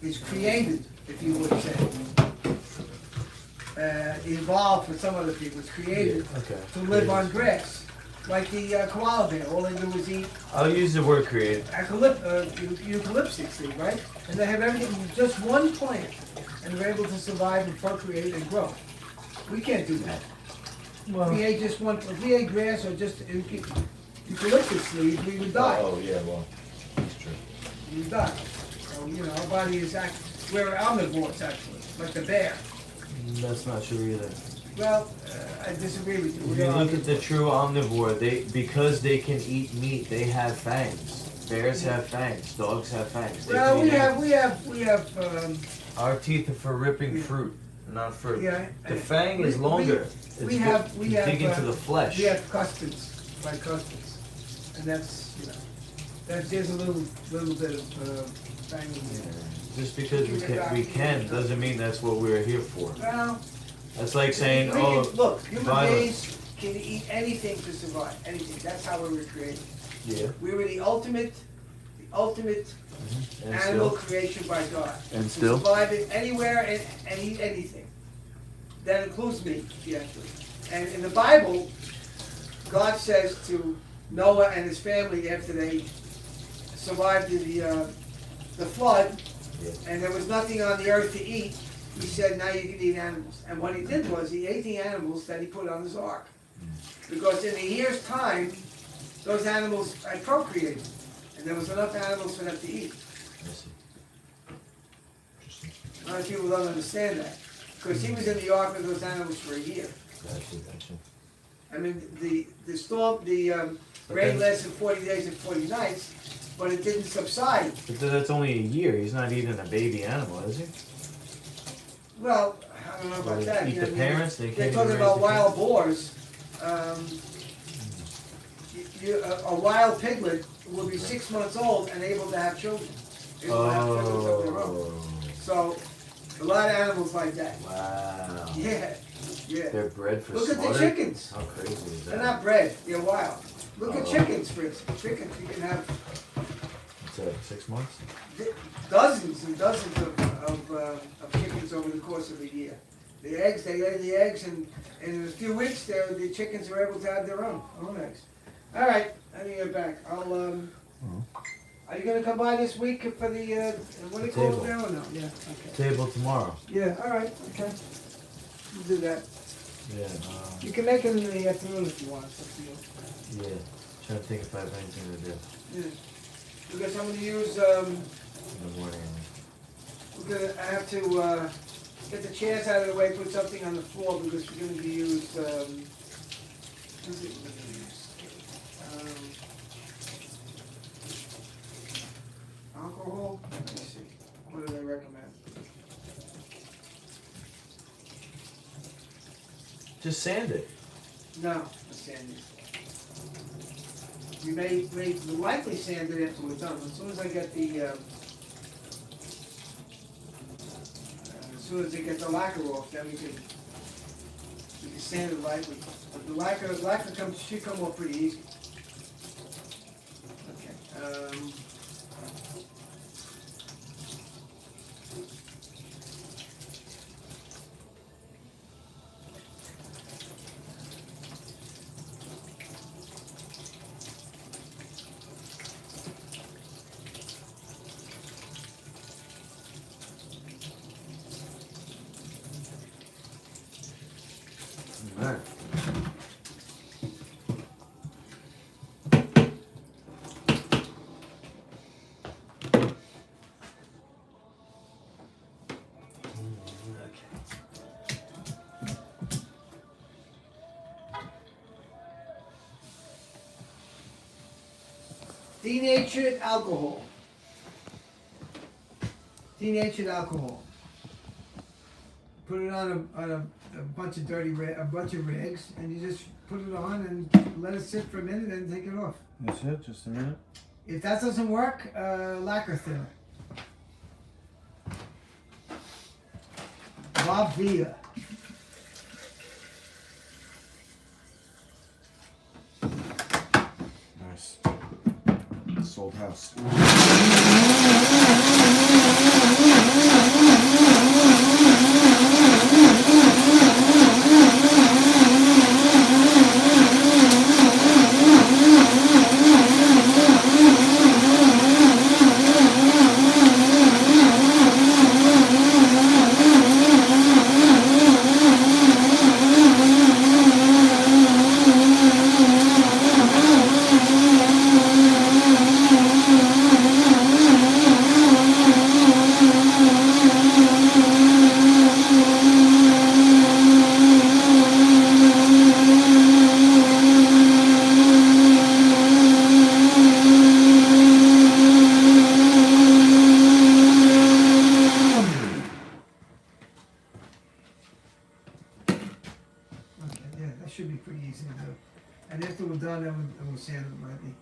is created, if you would say. Evolved for some other people. It's created Okay. to live on grass, like the koala bear. All they do is eat I'll use the word creative. eucalyptic seed, right? And they have everything, just one plant, and they're able to survive and procreate and grow. We can't do that. If we ate just one, if we ate grass or just eucalyptus leaves, we would die. Oh yeah, well, that's true. We would die. So, you know, our body is we're omnivores actually, like the bear. That's not true either. Well, I disagree with you. If We you are look at the true omnivore, because they can eat meat, they have fangs. Bears have fangs. Dogs have fangs. They Well, can we eat have, Our teeth are for ripping Yeah. fruit, not fruit. yeah. The fang is we- longer. we It's have- good we to have, dig into the flesh. We have custards, like custards, and that's, you know, there's a little bit of fang in Yeah. there. Just because we can doesn't mean that's what we're here for. Well, That's like saying, we oh, can- look, human violence. beings can eat anything to survive, anything. That's how we were created. Yeah. We were the ultimate And animal still, creation by God. And To still? survive it anywhere and eat anything. That includes meat, actually. And in the Bible, God says to Noah and his family after they survived the flood, and there was nothing on the earth to eat, he said, now you can eat animals. And what he did was he ate the animals that he put on his ark. Because in a year's time, those animals had procreated. And there was enough animals for them to eat. A lot of people don't understand that. Because he was in the ark with those animals for a year. I mean, the storm, rain lasted 40 days and 40 nights, but it didn't subside. But that's only a year. He's not eating a baby animal, is he? Well, I don't know Well, about they that. eat You the know, parents, they They're can't talking even about raise the wild boars. A wild piglet will be 6 months old and able to have children. Able to have children of their own. Oh, So, a lot of animals like that. wow. Yeah, yeah. They're bred for Look at slaughter? the chickens. How crazy is that? They're not bred, they're wild. Look at Oh. chickens, for instance. Chickens, you can have What's that, 6 months? dozens and dozens of chickens over the course of a year. The eggs, they lay the eggs, and in a few weeks, the chickens are able to have their own eggs. All right, I need to get back. Are you gonna come by this week for the, what do you call Table. it now or no? Yeah, okay. Table tomorrow. Yeah, all right, okay. We'll do that. Yeah, You can make it in the afternoon if you want, it's up to you. yeah. Trying to think if I have anything to do Yeah. Because I'm gonna use, in the morning. I have to, get the chairs out of the way, put something on the floor, because we're gonna be used, what is it we're gonna use? Alcohol? Let me see, what do they recommend? Just sand it. No, the sand. We we'll likely sand it after we're done, as soon as I get as soon as they get the lacquer off, then we can sand it lightly. But the lacquer should come off pretty easy. Okay. Alright. Denatured alcohol. Denatured alcohol. Put it on a bunch of a bunch of rags, and you just put it on and let it sit for a minute and take it off. That's it? Just a minute? If that doesn't work, lacquer thinner. Bob Villa. Nice. Sold house. Should be pretty easy to do. And after we're done, then we'll sand it lightly.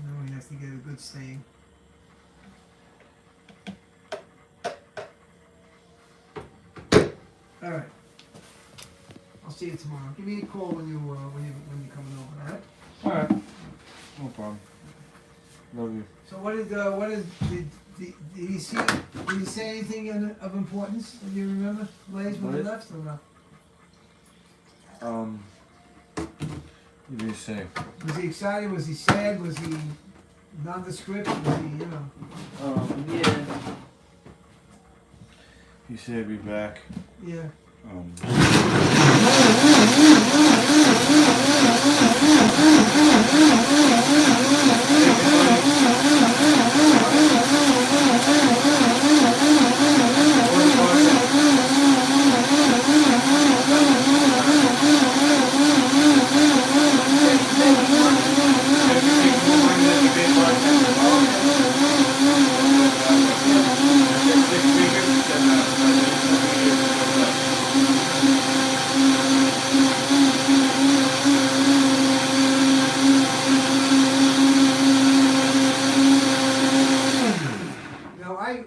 Now we have to get a good stain. All right. I'll see you tomorrow. Give me a call when you're coming over. All right. All right. No problem. Love you. So did he see? Did he say anything of importance? Do you remember, Blaze, when he left or no? What do you say? Was he excited? Was he sad? Was he nondescript? Was he, Yeah. He said he'd be back. Yeah.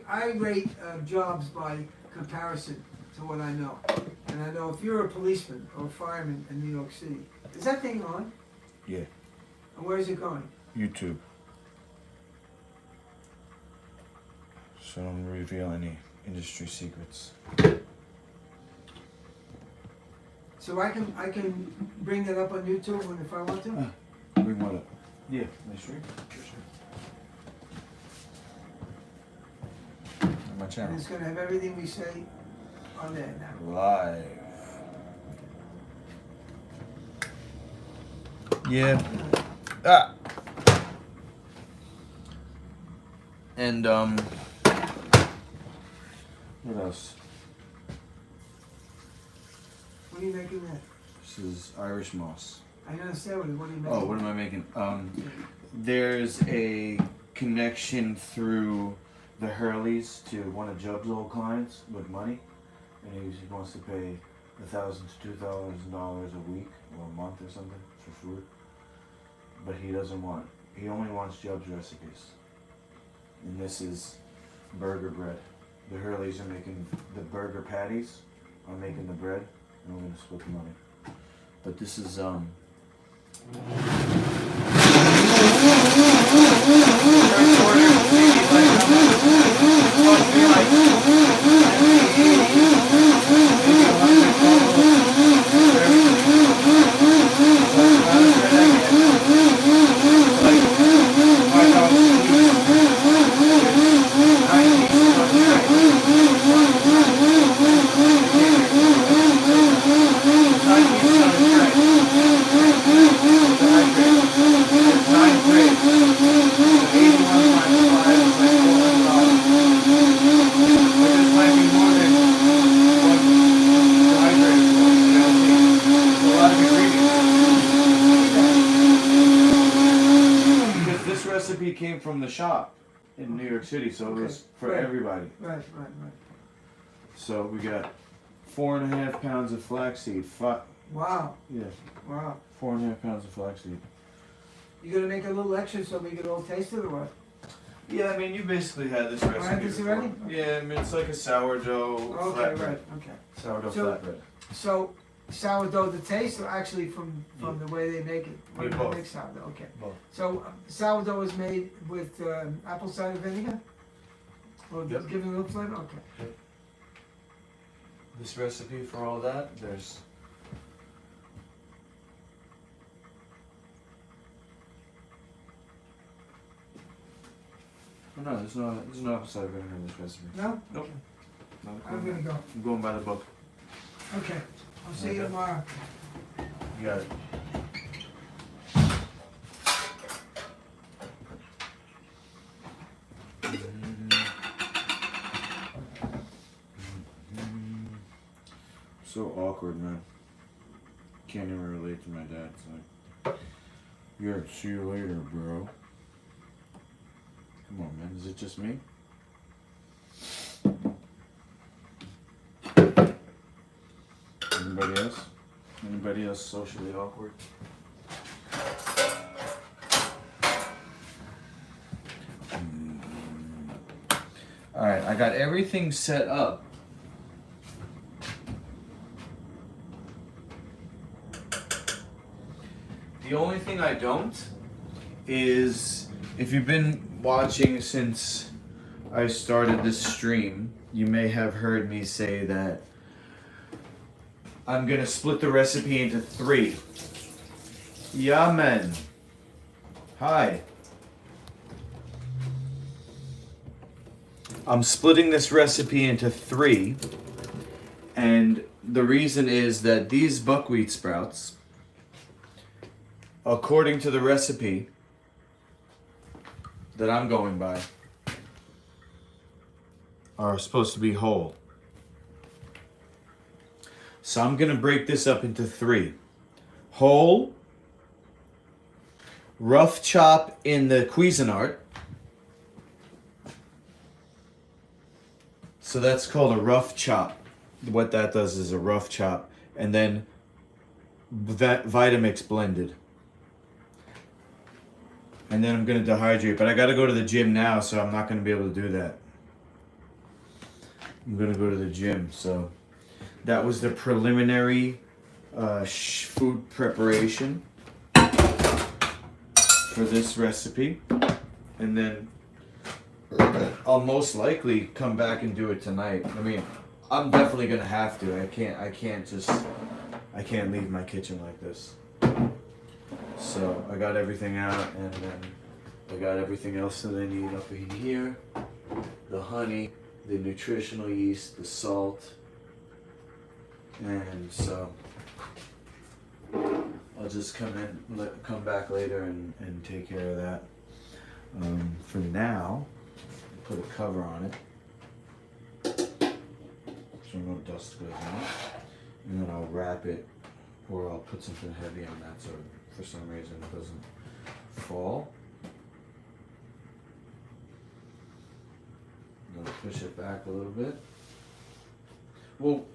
I rate jobs by comparison to what I know. And I know if you're a policeman or a fireman in New York City, is that thing on? Yeah. And where is it going? YouTube. So don't reveal any industry secrets. So I can bring that up on YouTube when if I want to? Bring what up? Yeah, nice ring. My And channel. it's gonna have everything we say on there now. Live. Yeah. Ah. And what else? What are you making that? This is Irish moss. I understand what are you making? Oh, what am I making? There's a connection through the Hurleys to one of Jubb's old clients with money, and he wants to pay $1,000 to $2,000 a week or a month or something for food, but he doesn't want. He only wants Jubb's recipes, and this is burger bread. The Hurleys are making the burger patties. I'm making the bread, and we're gonna split the money. But this is be like 81 because this recipe came from the shop in New York City, so it was for Right. everybody. Right. So we got 4.5 pounds of flaxseed. Wow. Yeah, Wow. 4.5 pounds of flaxseed. You gonna make a little extra so we can all taste it or what? Yeah, I mean, you basically had this recipe. I had this before. already? Yeah, I mean, it's like a sourdough Okay, flatbread. right, okay. Sourdough So- flatbread. So sourdough, the taste, or actually from the way they make it? What do they both. make sourdough? Okay. Both. So sourdough is made with apple cider vinegar? Or Yep. give it a little flavor? Okay. This recipe for all that, there's. Oh, no, there's no apple cider vinegar in this recipe. No? Nope. Okay. No, I'm gonna go. I'm going by the book. Okay. I'll see you Okay. tomorrow. You got it. So awkward, man. Can't even relate to my dad. It's like, yeah, see you later, bro. Come on, man. Is it just me? Anybody else? Anybody else socially awkward? Alright, I got everything set up. The only thing I don't is, if you've been watching since I started this stream, you may have heard me say that I'm gonna split the recipe into 3. Yeah, man. Hi. I'm splitting this recipe into 3, and the reason is that these buckwheat sprouts, according to the recipe that I'm going by, are supposed to be whole. So I'm gonna break this up into 3. Whole, rough chop in the Cuisinart. So that's called a rough chop. What that does is a rough chop, and then Vitamix blended. And then I'm gonna dehydrate, but I gotta go to the gym now, so I'm not gonna be able to do that. I'm gonna go to the gym, so that was the preliminary food preparation for this recipe, and then I'll most likely come back and do it tonight. I mean, I'm definitely gonna have to. I can't leave my kitchen like this. So I got everything out, and then I got everything else that I need up in here. The honey, the nutritional yeast, the salt. And so I'll just come back later and take care of that. For now, put a cover on it so no dust goes on it. And then I'll wrap it, or I'll put something heavy on that so for some reason it doesn't fall. I'm gonna push it back a little bit. Well,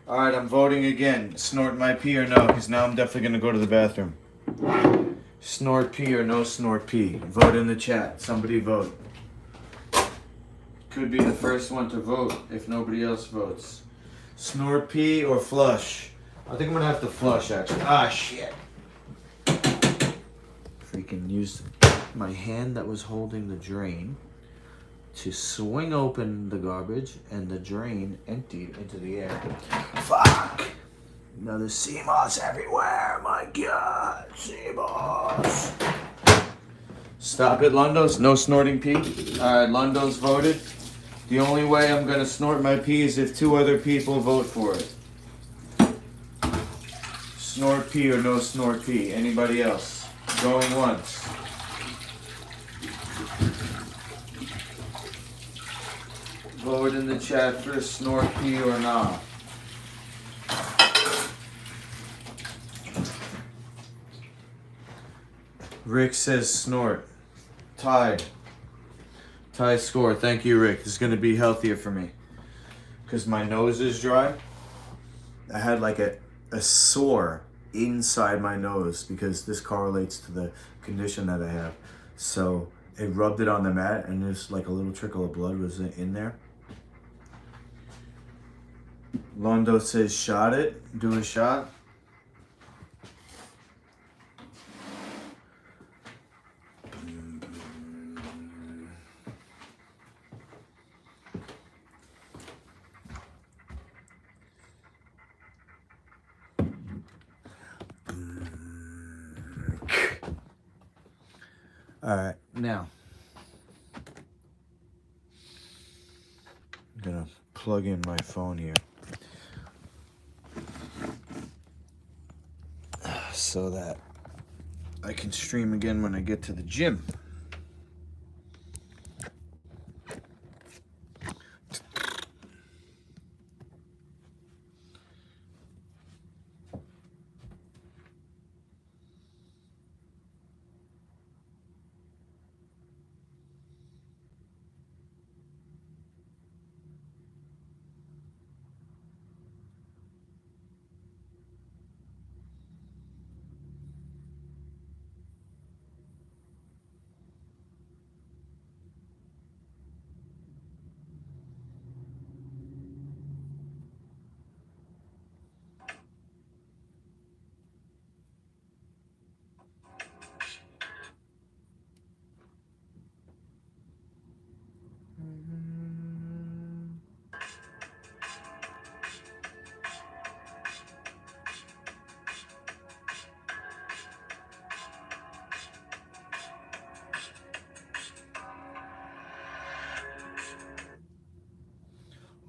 alright, I'm voting again. Snort my pee or no, because now I'm definitely gonna go to the bathroom. Snort pee or no snort pee. Vote in the chat. Somebody vote. Could be the first one to vote if nobody else votes. Snort pee or flush. I think I'm gonna have to flush actually. Ah, shit. Freaking used my hand that was holding the drain to swing open the garbage, and the drain emptied into the air. Fuck! Now there's sea moss everywhere. My God, sea moss. Stop it, Lundos. No snorting pee. Alright, Lundos voted. The only way I'm gonna snort my pee is if 2 other people vote for it. Snort pee or no snort pee. Anybody else? Going once. Vote in the chat for snort pee or not. Rick says snort. Tied. Tie score. Thank you, Rick. This is going to be healthier for me. Because my nose is dry. I had like a sore inside my nose because this correlates to the condition that I have. So it rubbed it on the mat and just like a little trickle of blood was in there. Londo says shot it. Do a shot. All right, now I'm gonna plug in my phone here so that I can stream again when I get to the gym.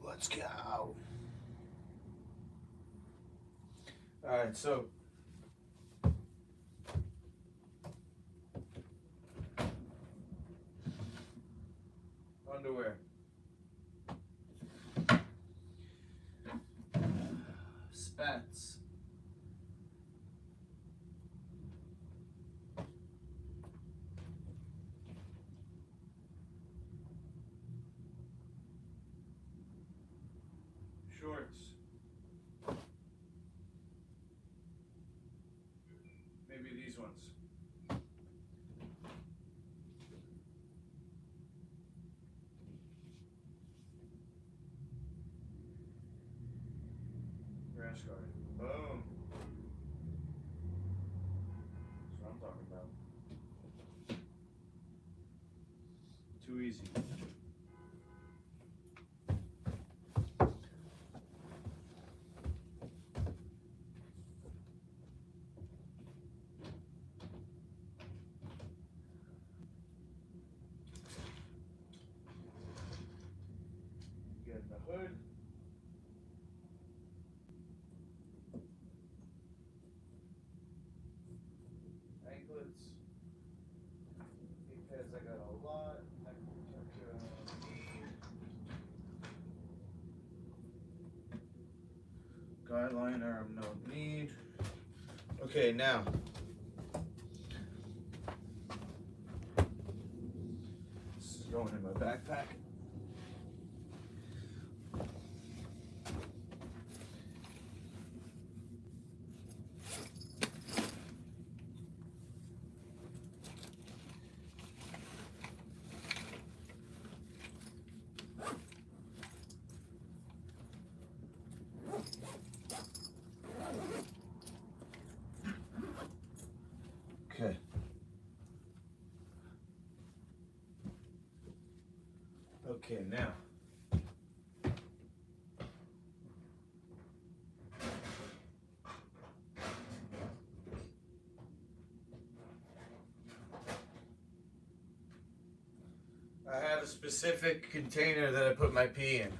Let's go. All right, so underwear. Spats. Shorts. Maybe these ones. Rash guard. Boom. That's what I'm talking about. Too easy. Get the hood. Anklets. Knee pads, I got a lot. Ankle protector, guy liner, no need. Okay, now. This is going in my backpack. Okay, now. I have a specific container that I put my pee in.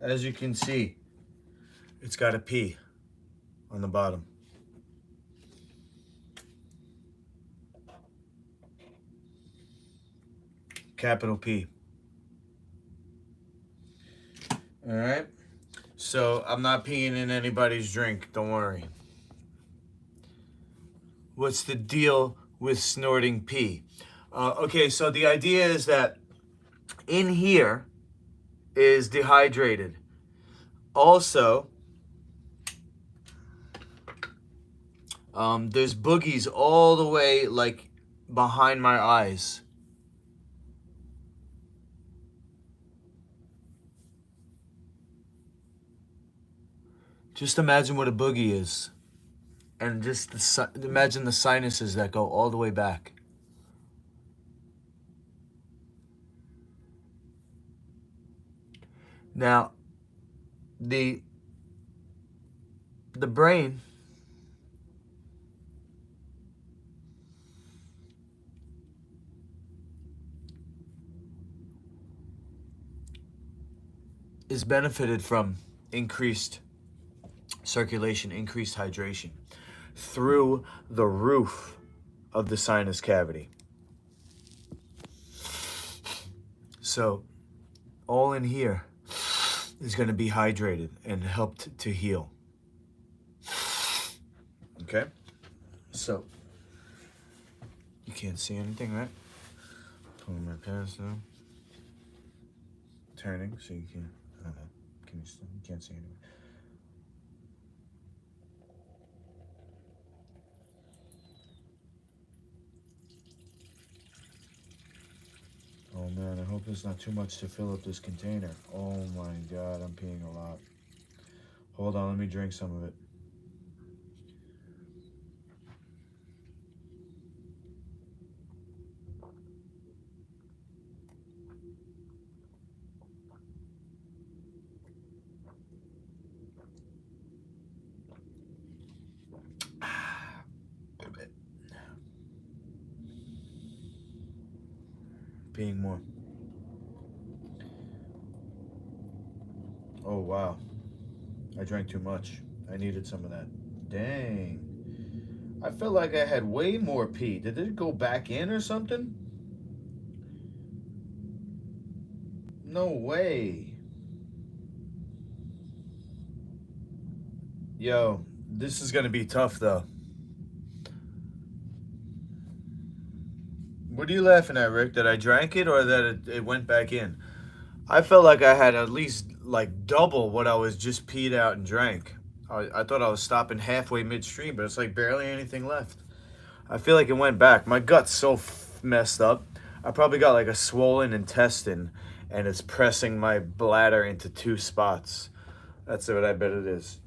As you can see, it's got a P on the bottom. Capital P. All right. So I'm not peeing in anybody's drink. Don't worry. What's the deal with snorting pee? Okay, so the idea is that in here is dehydrated. Also, there's boogies all the way like behind my eyes. Just imagine what a boogie is. And just imagine the sinuses that go all the way back. Now, the brain is benefited from increased circulation, increased hydration through the roof of the sinus cavity. So all in here is going to be hydrated and helped to heal. Okay? So you can't see anything, right? Pulling my pants down. Turning so you can, I don't know. You can't see anything. Oh man, I hope there's not too much to fill up this container. Oh my god, I'm peeing a lot. Hold on, let me drink some of it. Peeing more. Oh wow, I drank too much. I needed some of that. Dang. I felt like I had way more pee. Did it go back in or something? No way. Yo, this is gonna be tough though. What are you laughing at, Rick? That I drank it or that it went back in? I felt like I had at least like double what I was just peed out and drank. I thought I was stopping halfway midstream, but it's like barely anything left. I feel like it went back. My gut's so messed up. I probably got like a swollen intestine and it's pressing my bladder into two spots. That's what I bet it is.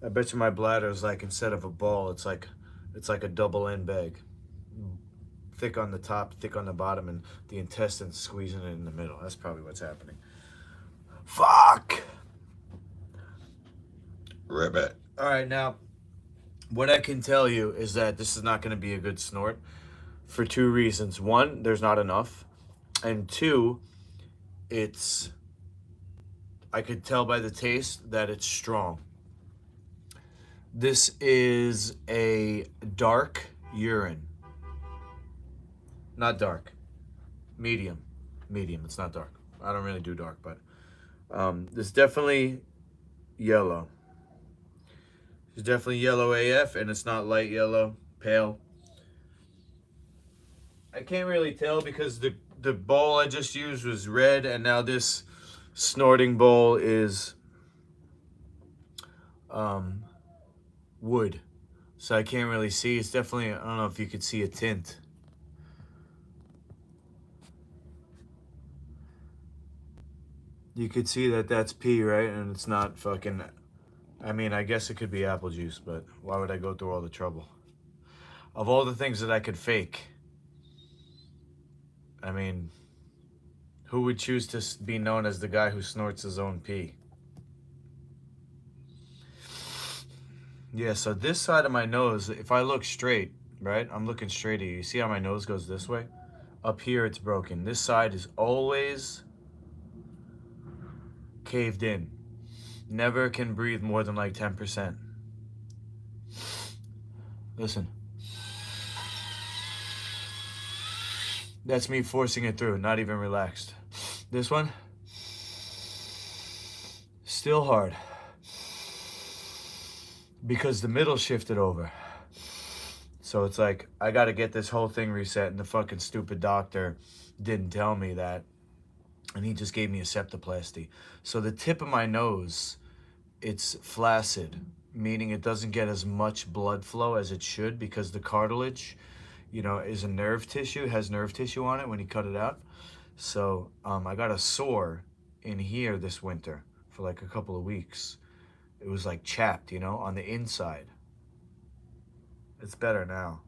I bet you my bladder is like, instead of a ball, it's like a double end bag. Thick on the top, thick on the bottom, and the intestines squeezing it in the middle. That's probably what's happening. Fuck! Ribbit. All right, now, what I can tell you is that this is not going to be a good snort for two reasons. One, there's not enough. And two, I could tell by the taste that it's strong. This is a dark urine. Not dark. Medium. Medium. It's not dark. I don't really do dark, but it's definitely yellow. It's definitely yellow AF, and it's not light yellow, pale. I can't really tell because the bowl I just used was red, and now this snorting bowl is wood. So I can't really see. It's definitely, I don't know if you could see a tint. You could see that that's pee, right? And it's not fucking I mean, I guess it could be apple juice, but why would I go through all the trouble? Of all the things that I could fake, I mean, who would choose to be known as the guy who snorts his own pee? Yeah, so this side of my nose, if I look straight, right? I'm looking straight at you. You see how my nose goes this way? Up here, it's broken. This side is always caved in. Never can breathe more than like 10%. Listen. That's me forcing it through, not even relaxed. This one, still hard. Because the middle shifted over. So it's like, I gotta get this whole thing reset, and the fucking stupid doctor didn't tell me that. And he just gave me a septoplasty. So the tip of my nose, it's flaccid, meaning it doesn't get as much blood flow as it should, because the cartilage, you know, is a nerve tissue, has nerve tissue on it when you cut it out. So I got a sore in here this winter for like a couple of weeks. It was like chapped, you know, on the inside. It's better now.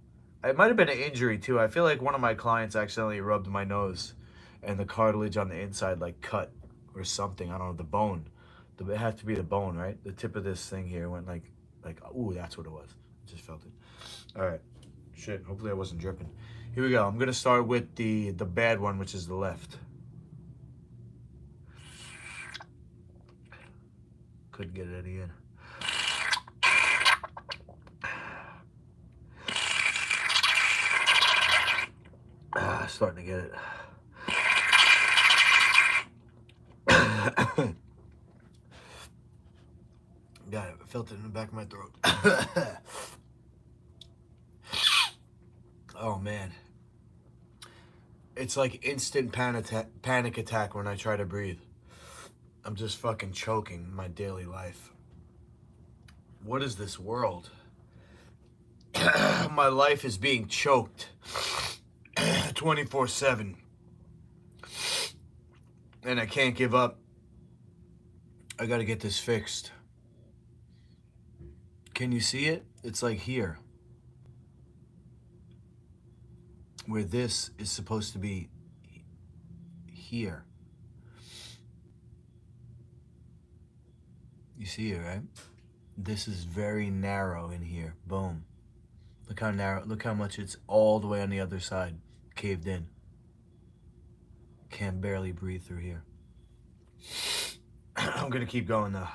It might have been an injury too. I feel like one of my clients accidentally rubbed my nose and the cartilage on the inside like cut or something. I don't know, the bone. It had to be the bone, right? The tip of this thing here went like, ooh, that's what it was. Just felt it. All right. Shit, hopefully I wasn't dripping. Here we go. I'm going to start with the bad one, which is the left. Couldn't get it any in. Starting to get it. Got it. I felt it in the back of my throat. Oh, man. It's like instant panic attack when I try to breathe. I'm just fucking choking my daily life. What is this world? My life is being choked 24/7. And I can't give up. I gotta get this fixed. Can you see it? It's like here. Where this is supposed to be here. You see it, right? This is very narrow in here. Boom. Look how narrow, look how much it's all the way on the other side, caved in. Can't barely breathe through here. I'm gonna keep going though.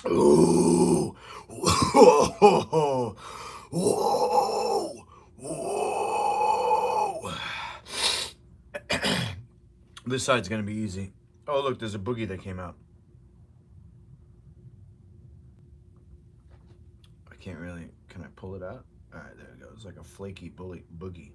Ooh. Whoa. Whoa. Whoa. This side's gonna be easy. Oh, look, there's a boogie that came out. I can't really, can I pull it out? All right, there it goes. It's like a flaky boogie.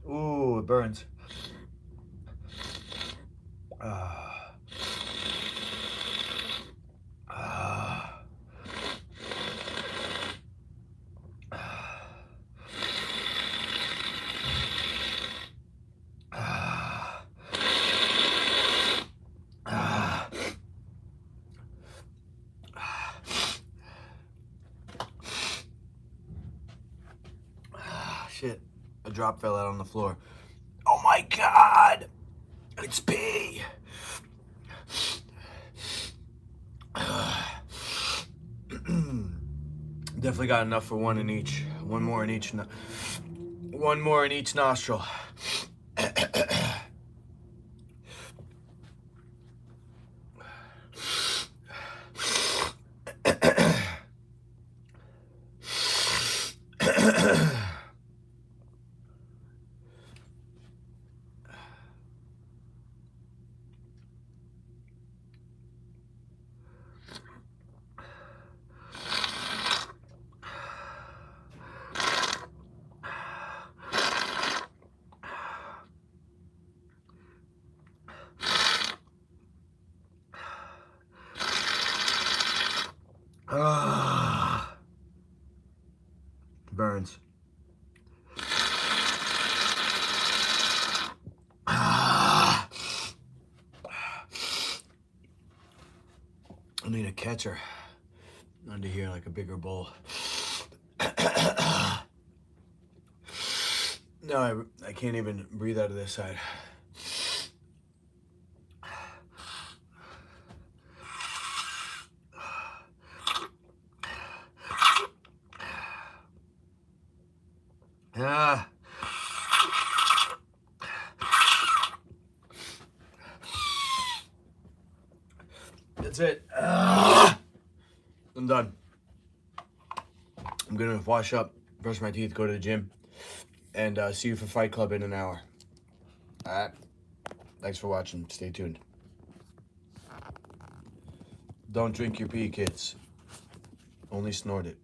Ooh, it burns. Shit, a drop fell out on the floor. Oh my God, it's pee. Definitely got enough for one in each. One more in each nostril. Burns. I need a catcher under here, like a bigger bowl. No, I can't even breathe out of this side. Ah. That's it. I'm done. I'm gonna wash up, brush my teeth, go to the gym, and see you for Fight Club in an hour. Alright. Thanks for watching. Stay tuned. Don't drink your pee, kids. Only snort it.